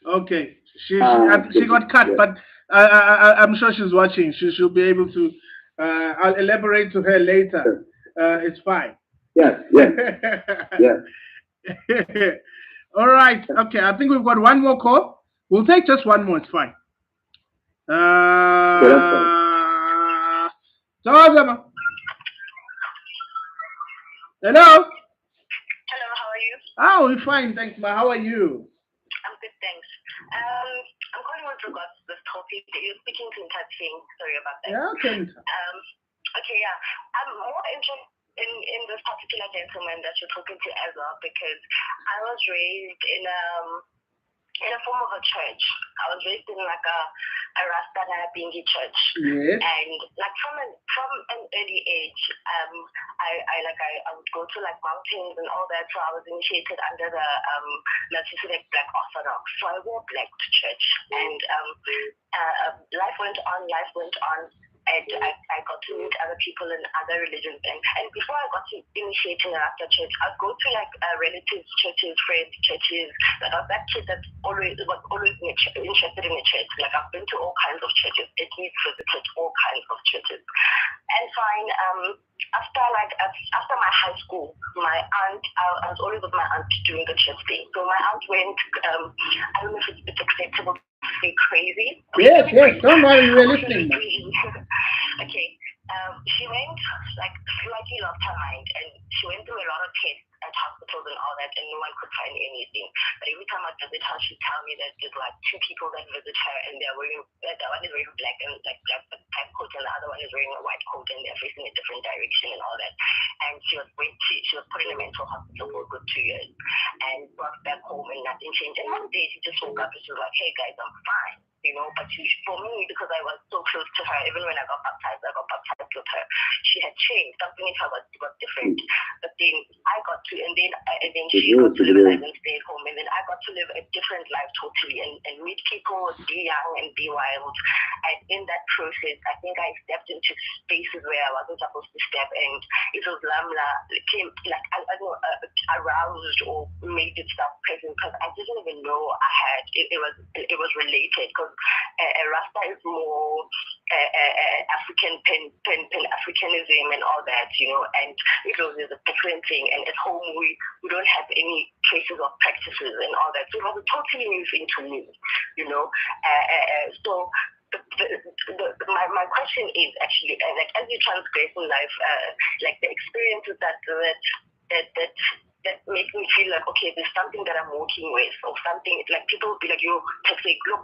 okay. She Yes, got cut, yes, but I'm sure she's watching. She'll be able to. I'll elaborate to her later. It's fine. yes, yes, yes. All right. Okay. I think we've got one more call. We'll take just one more. It's fine. Okay, that's fine. Tawazama. Hello. Hello, how are you? Oh, we're fine. Thanks, ma. How are you? I'm good, thanks. I'm calling with regards to this topic. You're speaking to Ntatsing. Sorry about that. Yeah. Okay. Okay, yeah. I'm more interested in this particular gentleman that you're talking to as well because I was raised in a form of a church. I was raised in like a Rasta Bingi church. Yes. And like from an early age, I would go to like mountains and all that. So I was initiated under the Melchizedek Black Orthodox. So I wore black to church, and life went on. Life went on. And I got to meet other people in other religions. And before I got to initiating after church, I'd go to like relatives, churches, friends, churches. Like I was that kid that was always interested in the church. Like I've been to all kinds of churches, at least visited all kinds of churches. And fine, after my high school, my aunt, I was always with my aunt doing the church thing. So my aunt went, I don't know if it's acceptable to say crazy. Yes, yes. Don't worry, we're listening. Okay. She went like slightly lost her mind, and she went through a lot of tests at hospitals and all that, and no one could find anything. But every time I visit her, she'd tell me that there's like two people that visit her, and they're wearing that one is wearing black and like black coat, and the other one is wearing a white coat, and they're facing a different direction and all that. And she was put in a mental hospital for a good 2 years, and brought back home, and nothing changed. And one day she just woke up and she was like, "Hey guys, I'm fine." But for me, because I was so close to her, even when I got baptized with her. She had changed. Something in her was different. But then I got to, and then she got to live and stay at home, and then I got to live a different life totally, and meet people, be young and be wild. And in that process, I think I stepped into spaces where I wasn't supposed to step, and it was lamla came like I don't know aroused or made itself present because I didn't even know I had it was related because Rasta is more African pen Africanism and all that, and it was a different thing. And at home we don't have any traces of practices and all that. So it was a totally new thing to me, so. My question is actually like as you transgress in life, like the experiences that make me feel like okay, there's something that I'm working with, or something like people will be like you take look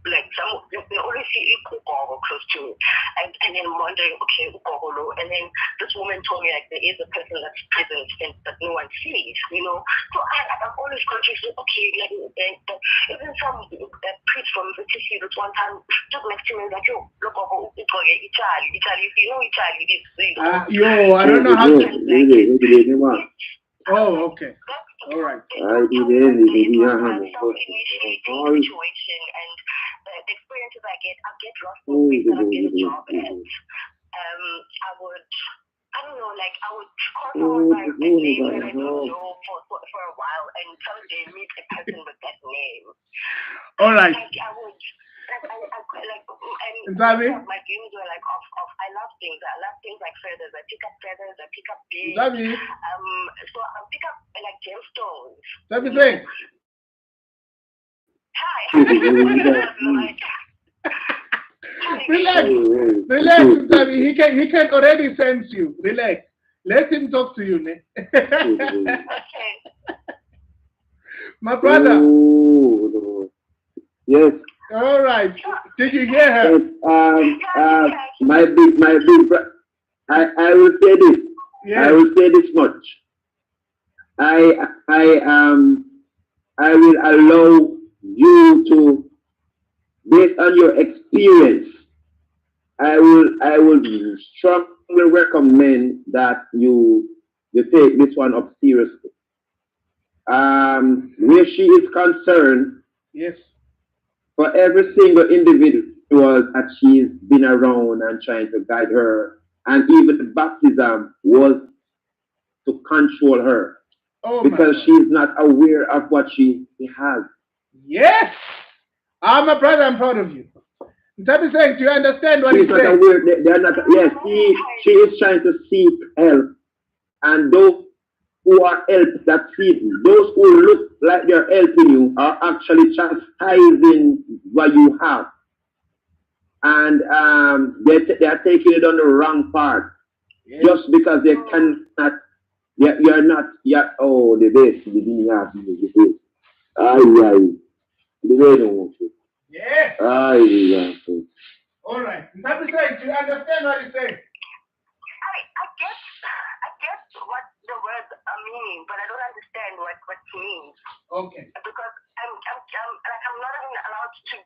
like some you always see Ukogolo close to me, and then I'm wondering okay Ukogolo, and then this woman told me like there is a person that's present and that no one sees, so I'm always conscious okay like even some priest from VTC this one time stood next to me like yo look over Italy if you know Italy this I don't know how to. Oh, okay. All right. Some initiating situation, and the experiences I get lost in space that I get a job at. I don't know, like I would call someone by a name that I don't know for a while, and someday meet a person with that name. All right. Like I would. And Zabi? my dreams were like off. I love things. I love things like feathers. I pick up feathers. I pick up bees. Zabi? So I pick up like gemstones. Zabi, thanks. Hi. Relax, Zabi. He can already sense you. Relax. Let him talk to you, ne? Okay. My brother. Oh, yes. All right. Did you hear her? Yes, my big I will say this. Yes. I will say this much. I will allow you to, based on your experience, I will strongly recommend that you you take this one up seriously. Where she is concerned, Yes. for every single individual that she's been around and trying to guide her, and even the baptism was to control her Oh my because God. she's not aware of what she has. Yes. Ah, my brother, I'm proud of you. That saying, do you understand what She's he's not saying? aware. They're not. Yes, she is trying to seek help, and those who are help that seek, those who look like they're helping you are actually chastising what you have, and they are taking it on the wrong part Yes. just because they cannot. You're not. Yeah. Oh, the best. The best. Ay, ay. The way don't want to. Yes. Ay, yeah. All right. That saying, do you understand what he's saying? I get what the words are meaning, but I don't understand what it means. Okay. Because I'm not even allowed to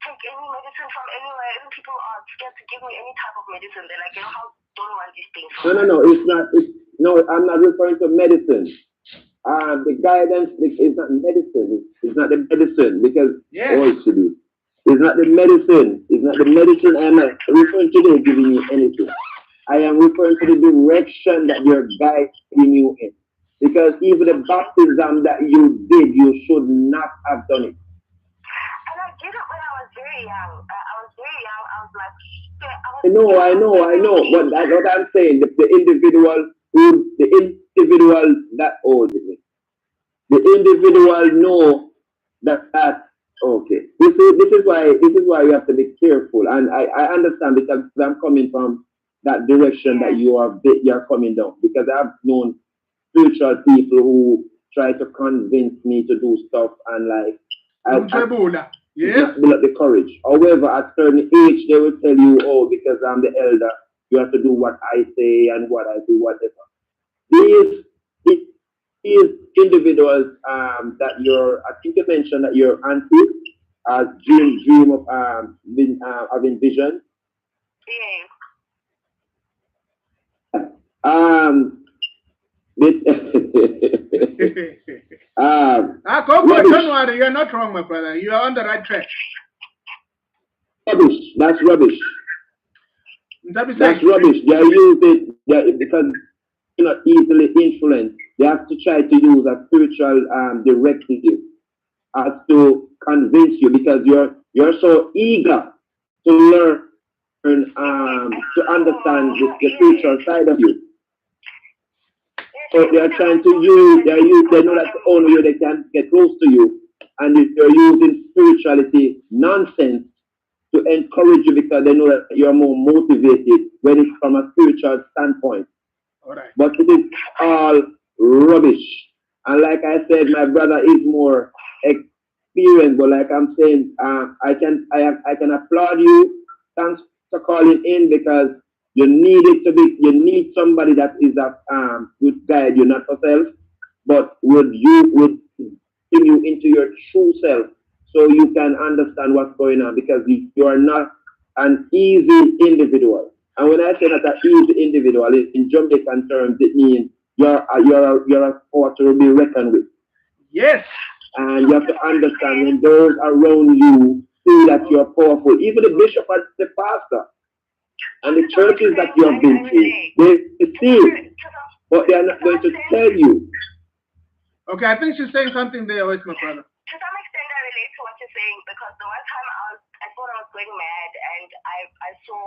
take any medicine from anywhere. Even people are scared to give me any type of medicine. They're like, how don't want these things No, from no, us. no. It's not. No, I'm not referring to medicine. The guidance is not medicine. It's not the medicine because Yes. oh, it should be. It's not the medicine. It's not the medicine. I'm not referring to them giving you anything. I am referring to the direction that they're guiding you in. Because even the baptism that you did, you should not have done it. And I did it when I was very young. I was very young. I was like, yeah, I know. But that's what I'm saying. The individual that old, the individual know that okay. This is why you have to be careful. And I understand because I'm coming from that direction that you're coming down. Because I've known spiritual people who try to convince me to do stuff and like I did Yes. not build up the courage. However, at certain age they will tell you, oh, because I'm the elder, you have to do what I say and what I do, whatever. These these individuals that you're I think you mentioned that your auntie dream of having vision. yeah. Um this Go. rubbish. Don't worry. You're not wrong, my brother. You are on the right track. Rubbish. That's rubbish. That That's saying. rubbish. They use it because they're not easily influenced. They have to try to use a spiritual directive as to convince you because you're so eager to learn to understand the spiritual side of you. So they are trying to they know that oh no, they can get close to you, and they're using spirituality nonsense to encourage you because they know that you're more motivated when it's from a spiritual standpoint. All right. But it is all rubbish. And like I said, my brother is more experienced. But like I'm saying, I can applaud you. Thanks for calling in because you need somebody that is a would guide you, not yourself, but would bring you into your true self so you can understand what's going on because you are not an easy individual. And when I say not an easy individual, in Jamaican terms, it means you're a force to be reckoned with. Yes. And you have to understand when those around you see that you're powerful, even the bishop and the pastor and the churches that you have been to, they see it, but they are not going to tell you. Okay, I think she's saying something there with my brother. To some extent, I relate to what you're saying because the one time I thought I was going mad, and I saw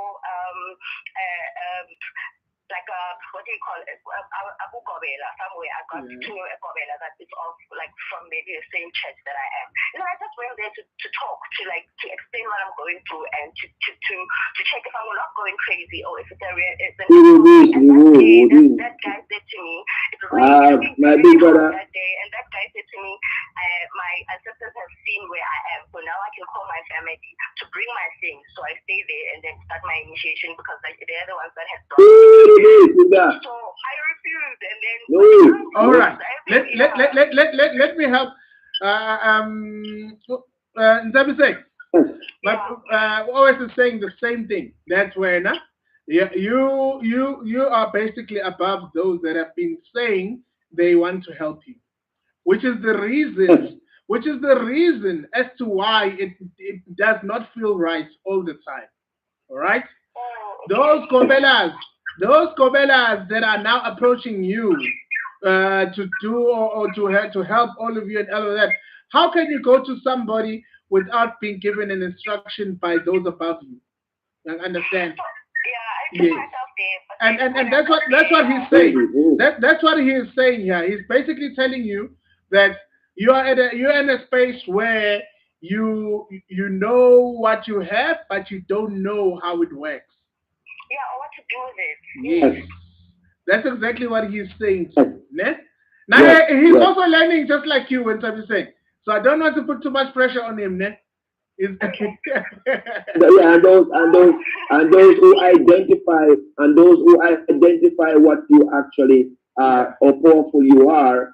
like a what do you call it? A bukobela somewhere. I got to know a bukobela that is of like from maybe the same church that I am. And then I just went there to talk, to explain what I'm going through and to check if I'm not going crazy or if it's a real and that guy said to me, it was my big brother. that day, and that guy said to me, my ancestors have seen where I am, so now I can call my family to bring my things. So I stay there and then start my initiation because like, they're the ones that have done it. So I refused, and then all right. Let me help. Let me say, but always is saying the same thing. That's when Yeah, you are basically above those that have been saying they want to help you, which is the reason, which is the reason as to why it does not feel right all the time. All right, Oh, those okay. cobelas, those cobelas that are now approaching you to do or to help all of you and all of that. How can you go to somebody without being given an instruction by those above you? You understand? So, yeah, I put Yes. myself there, but and then and, when and I got that's what there, he's Crazy, saying. oh. That's what he is saying here. He's basically telling you that you're in a space where you know what you have, but you don't know how it works. yeah, or what to do with it. Yes. Yes, that's exactly what he's saying to Yes, you. Ne? Now yes, he's yes. also learning just like you when I'm saying. So I don't want to put too much pressure on him. Ne? He's Okay. Yeah, and those who identify what you actually yeah. how powerful you are,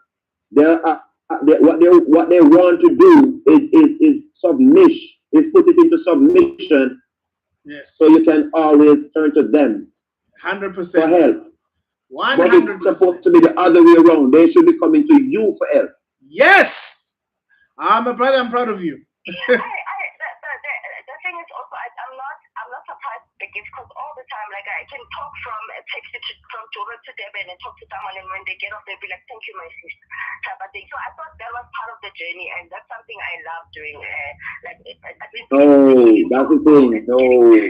what they want to do is submission, is put it into submission, Yes. so you can always turn to them Hundred for percent, help. brother. One But it's hundred supposed percent. to be the other way around. They should be coming to you for help. Yes, I'm a brother. I'm proud of you. Yeah, the thing is also I'm not surprised with the gift because all the time like I can talk from text it from Joburg to Durban and talk to someone and when they get off they'll be like thank you my sister type of thing. So I thought that was part of the journey and that's something I love doing. Like at least No, healing that's from the thing. and getting No,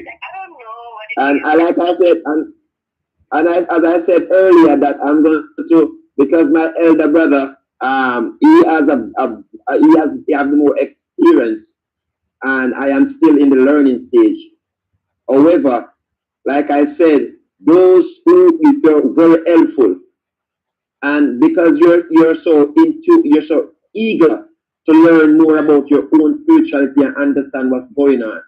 like I don't know what it and is. I like I said, as I said earlier, that I'm going to, because my elder brother, he has more experience, and I am still in the learning stage. However, like I said, those who are very helpful, and because you're so eager to learn more Yes. about your own spirituality and understand what's going on,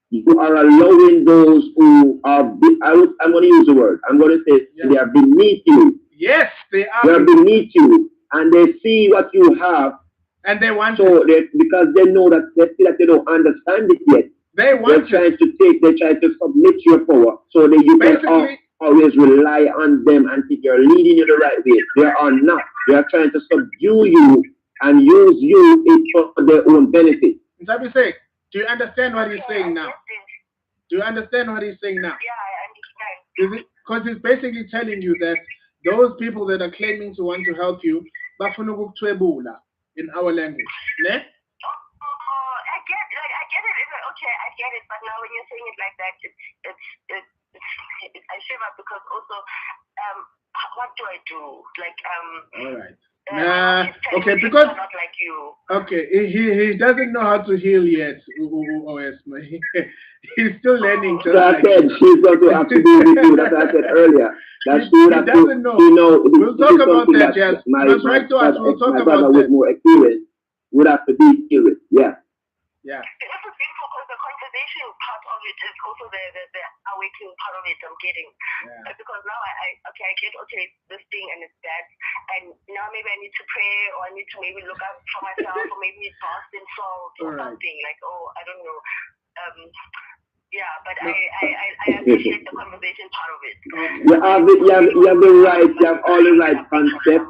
you are allowing those who are, I'm going to use the word, I'm going to say they are Yeah. beneath you. Yes, they They are are beneath you, beneath you, and they see what you have. and they want it. So because they know that they feel that they don't understand it yet, They want it. they try to submit your power so that you can Basically, always rely on them and think you're leading you the right way. They are not. They are trying to subdue you and use you for their own benefit. let me say, do you understand what he's Okay, I saying now? get this. Do you understand what he's saying now? Yeah, I understand. Because he's basically telling you that those people that are claiming to want to help you, bafuna ukukuthwebula in our language. Ne? Oh, I get it. Okay, I get it. But now when you're saying it like that, I shiver because also, what do I do? Like, All right. my mom Nah. keeps telling me Okay, people because are not like you. okay, he doesn't know how to heal yet. OS, he's still learning Oh, So just I like said you. she's going to have to be with you. That's what I said earlier. That she would He have to, doesn't know. this We'll talk is about something that, that Jazz. You must write to us. We'll talk my brother about with that. more experience would have to deal with. Yeah. Yeah. this is beautiful because the conversation part of it is also the awakening part of it I'm getting. Yeah. Because now okay, I get, okay, this thing and it's that. And now maybe I need to pray or I need to maybe look up for myself or maybe fast and salt All or right. something. Like, oh, I don't know. Um, yeah, but No. I appreciate the conversation part of it. Okay. You have the right, you have all the right concepts.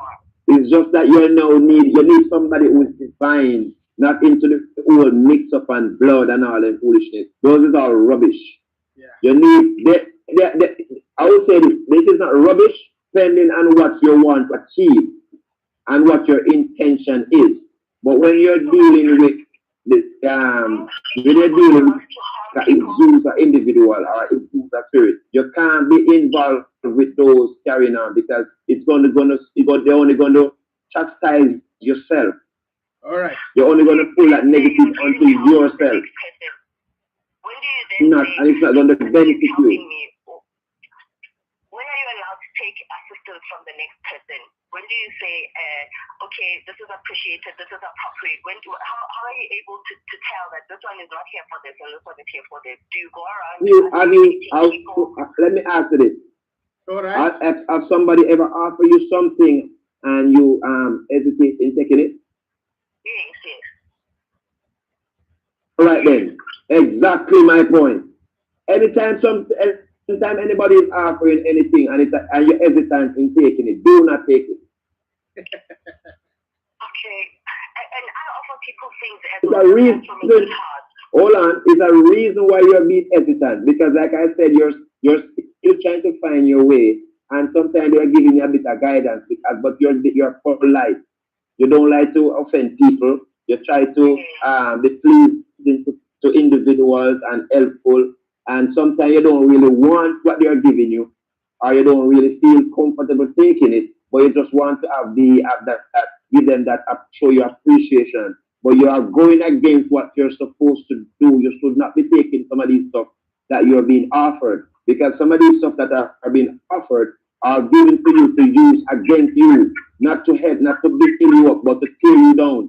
It's just that you need somebody who is divine, not into the old mix up and blood and all that foolishness. Those is all rubbish. Yeah. You need I would say this is not rubbish depending on what you want to achieve and what your intention is. But when you're dealing with this when you're dealing with the Izuza individual or Izuza spirit, you can't be involved with those carrying on because they're only going to chastise yourself. All right. You're only going to pull that Say negative you onto need help from the yourself, next person. When do you then not, say, and it's not going to this person is benefit helping you. me? When are you allowed to take assistance from the next person? When do you say, okay, this is appreciated, this is appropriate? How are you able to tell that this one is not here for this and this one is here for this? Do you go around associating people? Let me ask you this. All right. Have somebody ever offer you something and you hesitate in taking it? Yes, yes. All right then. Exactly my point. Anytime anytime anybody is offering anything and you're hesitant in taking it, do not take it. Okay. And I offer people things as It's well, a just not to make it reason. hard. Hold on, it's a reason why you're being hesitant because, like I said, you're still trying to find your way, and sometimes they're giving you a bit of guidance because, but you're polite. You don't like to offend people. You try to Mm. be pleasing to individuals and helpful. And sometimes you don't really want what they're giving you, or you don't really feel comfortable taking it, but you just want to have that give them that show your appreciation. But you are going against what you're supposed to do. You should not be taking some of these stuff that you're being offered because some of these stuff that are being offered are given to you to use against you, not to build you up, but to tear you down.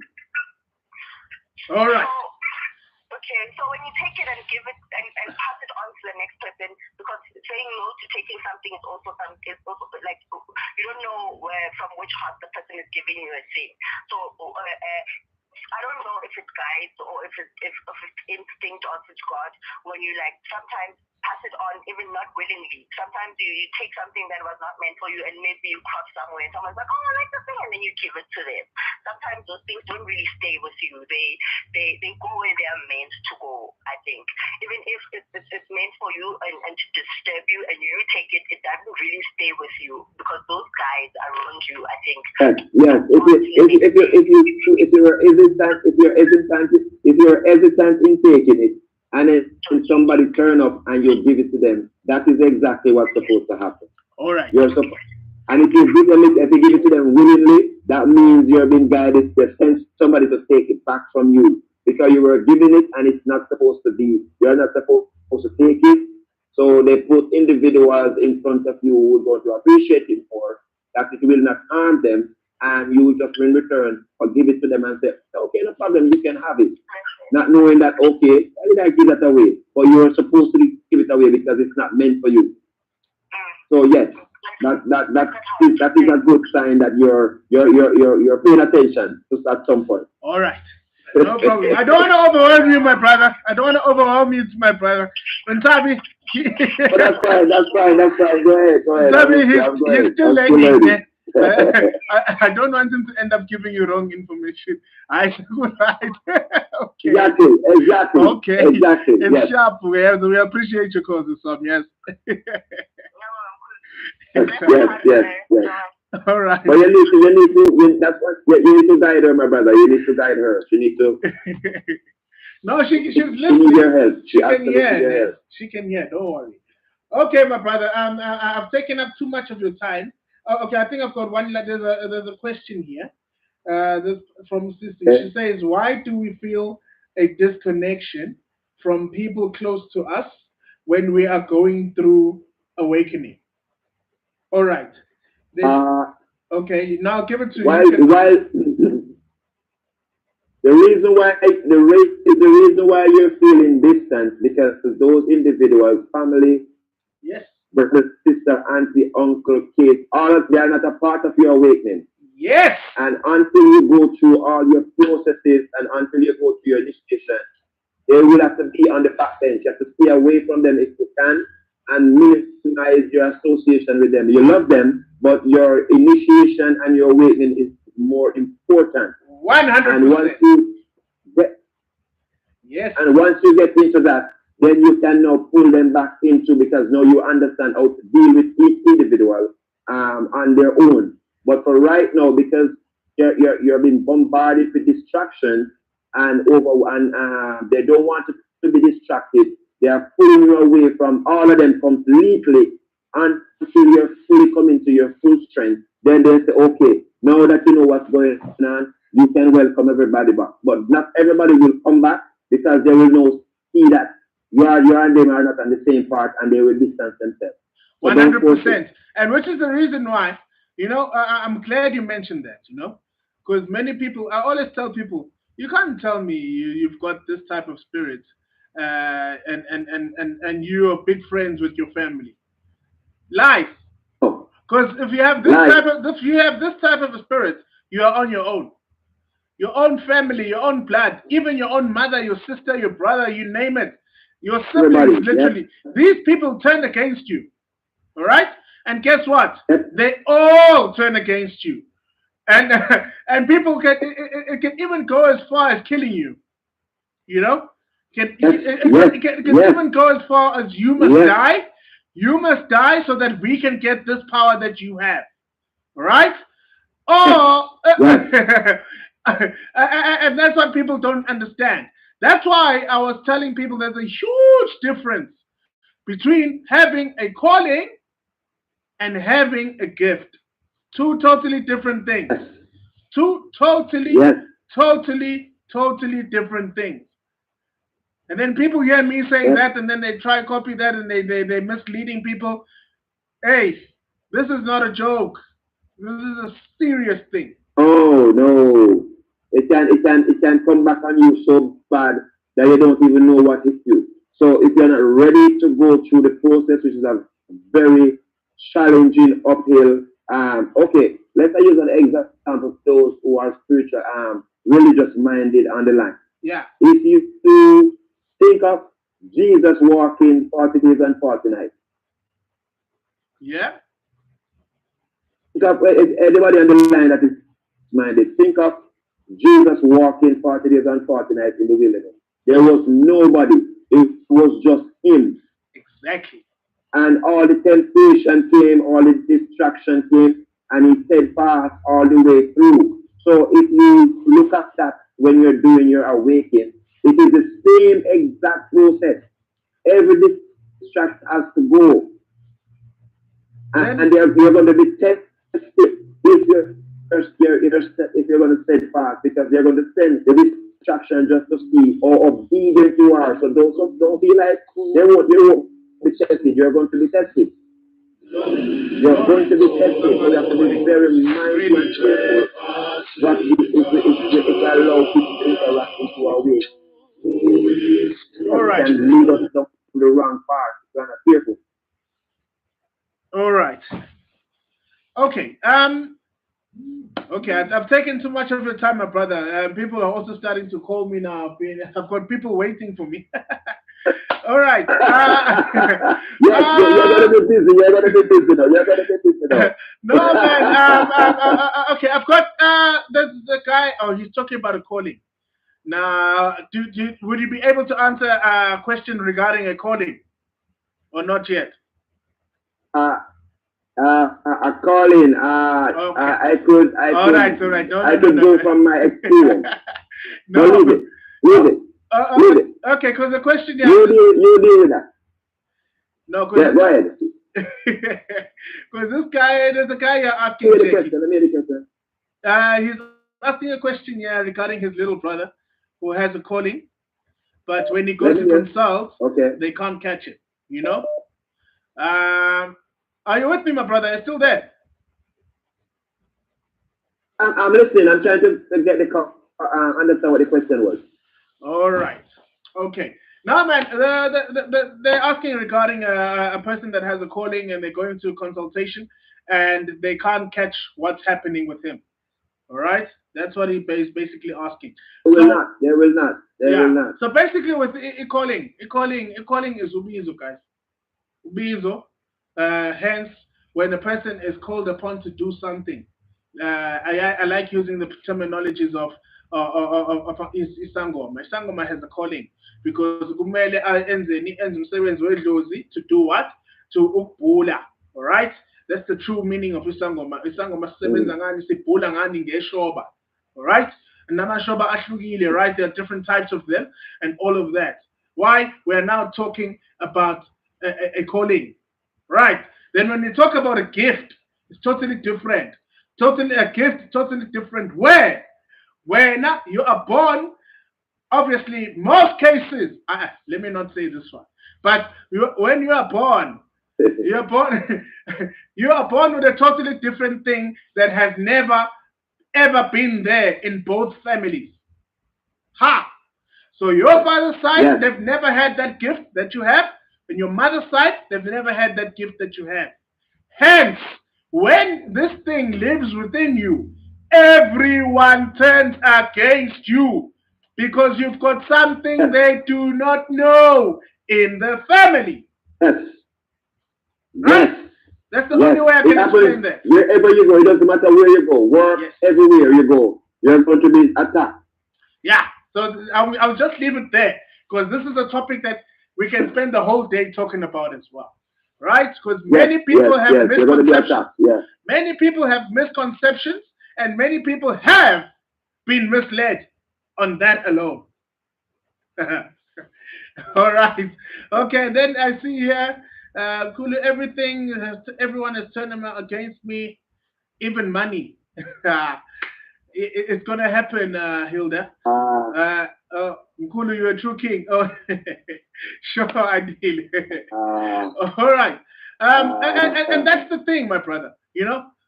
All So, right. okay, so when you take it and give it and pass it on to the next person, because saying no to taking something is also like you don't know where from which heart the person is giving you a thing. So I don't know if it's guides or if it's instinct or if it's God. When you like sometimes pass it on, even not willingly. Sometimes you take something that was not meant for you, and maybe you cross somewhere, and someone's like, "Oh, I like the thing," and then you give it to them. Sometimes those things don't really stay with you. They go where they are meant to go. I think even if it's meant for you and to disturb you, and you take it, it doesn't really stay with you because those guys around you, I think, Yes, yes. If you're hesitant in taking it, and then somebody turn up and you give it to them, that is exactly what's supposed to happen. All right. You're supposed, and if you give it to them willingly, that means you're being guided. They send somebody to take it back from you because you were giving it, and it's not supposed to be. You're not supposed to take it. So they put individuals in front of you who are going to appreciate it more, that it will not harm them, and you just in return or give it to them and say, okay, no problem, you can have it. Not knowing that, okay, why did I give that away? But you're supposed to give it away because it's not meant for you. So yes, that is a good sign that you're paying attention to at some point. All right. No problem. I don't want to overwhelm you, my brother. I don't want to overwhelm you, my brother. When Tabi, But that's fine. Go ahead. I'm Tabi, with you. I'm he's going. still I'm still learning. learning. I don't want him to end up giving you wrong information. I right. Okay. Exactly. Okay. It's Yes, sharp. We appreciate your cause, Sam. Yes. no, yes, let me yes, pass yes, there. yes. All right. But that's what you need to guide her, my brother. You need to guide her. She need to. No, she's She needs listening. your help. She She can absolutely hear, needs your man. help. She can hear. Don't worry. Okay, my brother. I've taken up too much of your time. Okay, I think I've got one. There's a question here. This from Sissy. Okay. She says, "Why do we feel a disconnection from people close to us when we are going through awakening?" All right. This. Uh, Okay. Now give it to you. You can. while the reason why you're feeling distant because those individuals, family, Yes. brother, sister, auntie, uncle, kids, all of they are not a part of your awakening. Yes. And until you go through all your processes and until you go through your initiation, they will have to be on the back bench. You have to stay away from them if you can and minimize your association with them. You love them, but your initiation and your awakening is more important. One hundred And once percent. you get Yes. and once you get into that, then you can now pull them back into because now you understand how to deal with each individual on their own. But for right now, because you're being bombarded with distractions and they don't want to be distracted, they are pulling you away from all of them completely until you're fully coming to your full strength. Then they say, okay, now that you know what's going on, you can welcome everybody back. But not everybody will come back because they will know see that you and them are not on the same part and they will distance themselves. So One don't hundred force it. percent. And which is the reason why, I'm glad you mentioned that, because many people, I always tell people, you can't tell me you've got this type of spirit, and you're big friends with your family. Life. No, Because like if you have this type of a spirit, you are on your own family, your own blood, even your own mother, your sister, your brother, you name it. Your siblings, Everybody. Yes. literally. These people turn against you. All right? And guess what? Yes. They all turn against you. And and people can it can even go as far as killing you. You know? Yes. Yes. It can Yes. even go as far as you must Yes. die. You must die so that we can get this power that you have. All right? Yes. Or Yes. and that's what people don't understand. That's why I was telling people there's a huge difference between having a calling and having a gift. Two totally different things. Yes. Two totally, Yes. totally different things. And then people hear me saying Yes. that and then they try copy that and they misleading people. Hey, this is not a joke. This is a serious thing. Oh no. It can come back on you so bad that you don't even know what hit you. So if you're not ready to go through the process, which is a very challenging uphill, okay, let's use an example of those who are spiritual, religious minded on the line. Yeah. If you think of Jesus walking 40 days and 40 nights, Yeah. think of anybody on the line that is minded, think of Jesus walking 40 days and 40 nights in the wilderness. There was nobody, it was just him. Exactly. And all the temptation came, all the distraction came, and he stayed fast all the way through. So if you look at that when you're doing your awakening, it is the same exact process. Every distraction has to go, and Then you're going to be tested if you're going to steadfast, because they're going to send the distraction just to see how obedient you are. So don't feel like they won't be tested. You're going to be tested. You're going to be tested. So you have to be very mindful really. and careful what if we allow people to interact into our way. All Because it right. can lead us down the wrong path if we're not careful. All right. Okay. Okay. I've taken too much of your time, my brother. People are also starting to call me now. I've got people waiting for me. All right. Yes, you're going to be busy. You're going to be busy now. You're going to be busy now. no, man. Okay. I've got the guy. Oh, he's talking about a calling. Now, would you be able to answer a question regarding a calling or not yet? uh, a calling. Okay. All right. All right. No, I no, no, could no, go no. from my experience. But no. leave it, leave it. Okay. Because the question, yeah. You deal with that. No, Yeah, go ahead. because this guy, there's a guy you're Give asking, me the Jackie. question. Let me hear the question. He's asking a question, yeah, regarding his little brother who has a calling, but when he goes Let to me hear. consult, Okay. they can't catch it. You know. Um, are you with me, my brother? Are you still there? I'm listening. I'm trying to get the understand what the question was. All right. Okay. Now, man, they're asking regarding a person that has a calling and they're going to consultation and they can't catch what's happening with him. All right. That's what is basically asking. They will So not. They will not. They will yeah. not. So basically, with a calling is ubizo, guys. Ubizo. Hence, when a person is called upon to do something, I like using the terminologies of isangoma. Isangoma has a calling because kumele enze umsebenzi wedlozi to do what? To ukubhula. All right? That's the true meaning of isangoma. Isangoma Mm. sisebenza ngani sibhula ngani ngeshoba. All right? Namashoba ahlukile, right? There are different types of them and all of that. Why? We are now talking about a calling. Right. Then when we talk about a gift, it's totally different. Totally a gift, totally different. Where now you are born, obviously, most cases, let me not say this one, but when you are born, you're born, you are born with a totally different thing that has never ever been there in both families. Ha! So your father's side, Yes. they've never had that gift that you have. And your mother's side, they've never had that gift that you have. Hence, when this thing lives within you, everyone turns against you because you've got something Yes. they do not know in the family. Yes. Right? Yes. That's the only way I It can happens explain that. wherever you go. It doesn't matter where you go. Work, Yes. everywhere you go. You're going to be attacked. Yeah. So I'll just leave it there because this is a topic that we can spend the whole day talking about as well. Right? Because Yes, many yes, people have yes. You're going to be misconceptions. attacked. Yes. Many people have misconceptions and many people have been misled on that alone. All right. Okay. Then I see here, Kulu, everyone has turned against me, even money. It's gonna happen, Hilda. Uh, Nkulu, you're a true king. Oh, sure, I did. uh, All right. And uh, that's the thing, my brother.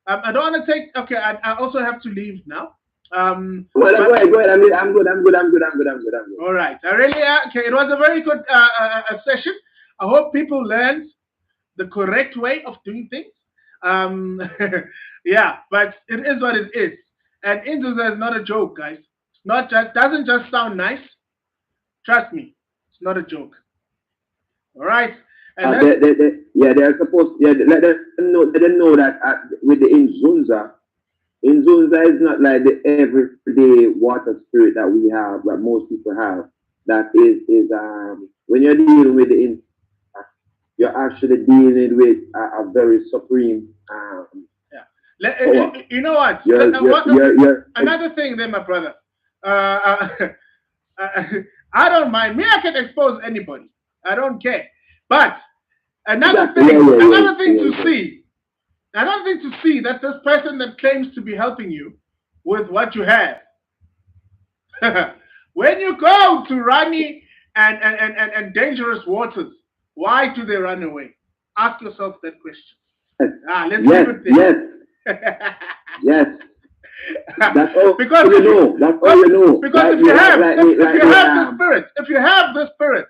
I don't want to take. Okay, I also have to leave now. go But ahead, go ahead. I'm good. I'm good. I'm good. I'm good. I'm good. I'm good. all right. I really okay. It was a very good session. I hope people learned the correct way of doing things. Um, yeah, but it is what it is. And iNzuza is not a joke, guys. It's not just doesn't just sound nice. Trust me, it's not a joke. All right, and let's Yeah, they're supposed. Yeah, let them know. Let them know that with the iNzuza is not like the everyday water spirit that we have, that most people have. That is when you're dealing with the you're actually dealing with a very supreme yeah. power. You know what? You're Another thing, then, my brother. Uh, uh, I don't mind. Me, I can expose anybody. I don't care. But another exactly. thing, Yeah, another thing yeah, to yeah. see, another thing to see that this person that claims to be helping you with what you have, when you go to runny and dangerous waters, why do they run away? Ask yourself that question. Let's Yes, leave it yes, there. yes. That's all because you know. That's all you know. because if you have if Like you me. have the spirit, if you have the spirit,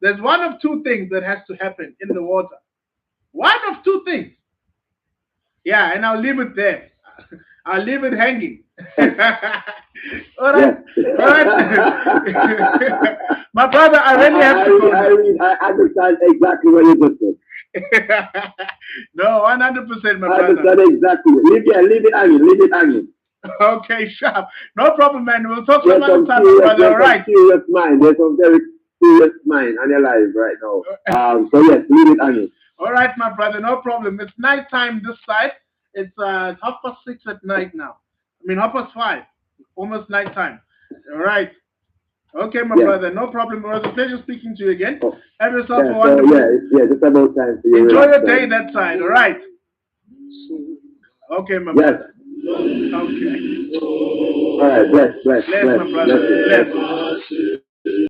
there's one of two things that has to happen in the water. One of two things. Yeah, and I'll leave it there. I'll leave it hanging. All right, Yes. all right. My brother, I really have to go now. I understand exactly what you just said. No, 100%, my I brother. understand exactly. Leave it hanging. Leave it hanging. Okay, sharp. No problem, man. We'll talk some There's other time, my brother. All there's some right. serious mind. There's some very serious mind on your life right now. So yes, leave it hanging. All right, my brother. No problem. It's night time this side. It's 6:30 at night now. I mean, 5:30. Almost night time. All right. Okay, my Yes. brother. No problem. It was a pleasure speaking to you again. Oh, Have yourself a yeah. So wonderful. just about time for you to Enjoy relax. your day that side. All right. Okay, my Yes. brother. Okay. All right. Bless, bless, Bless, bless, my bless brother. you. Bless.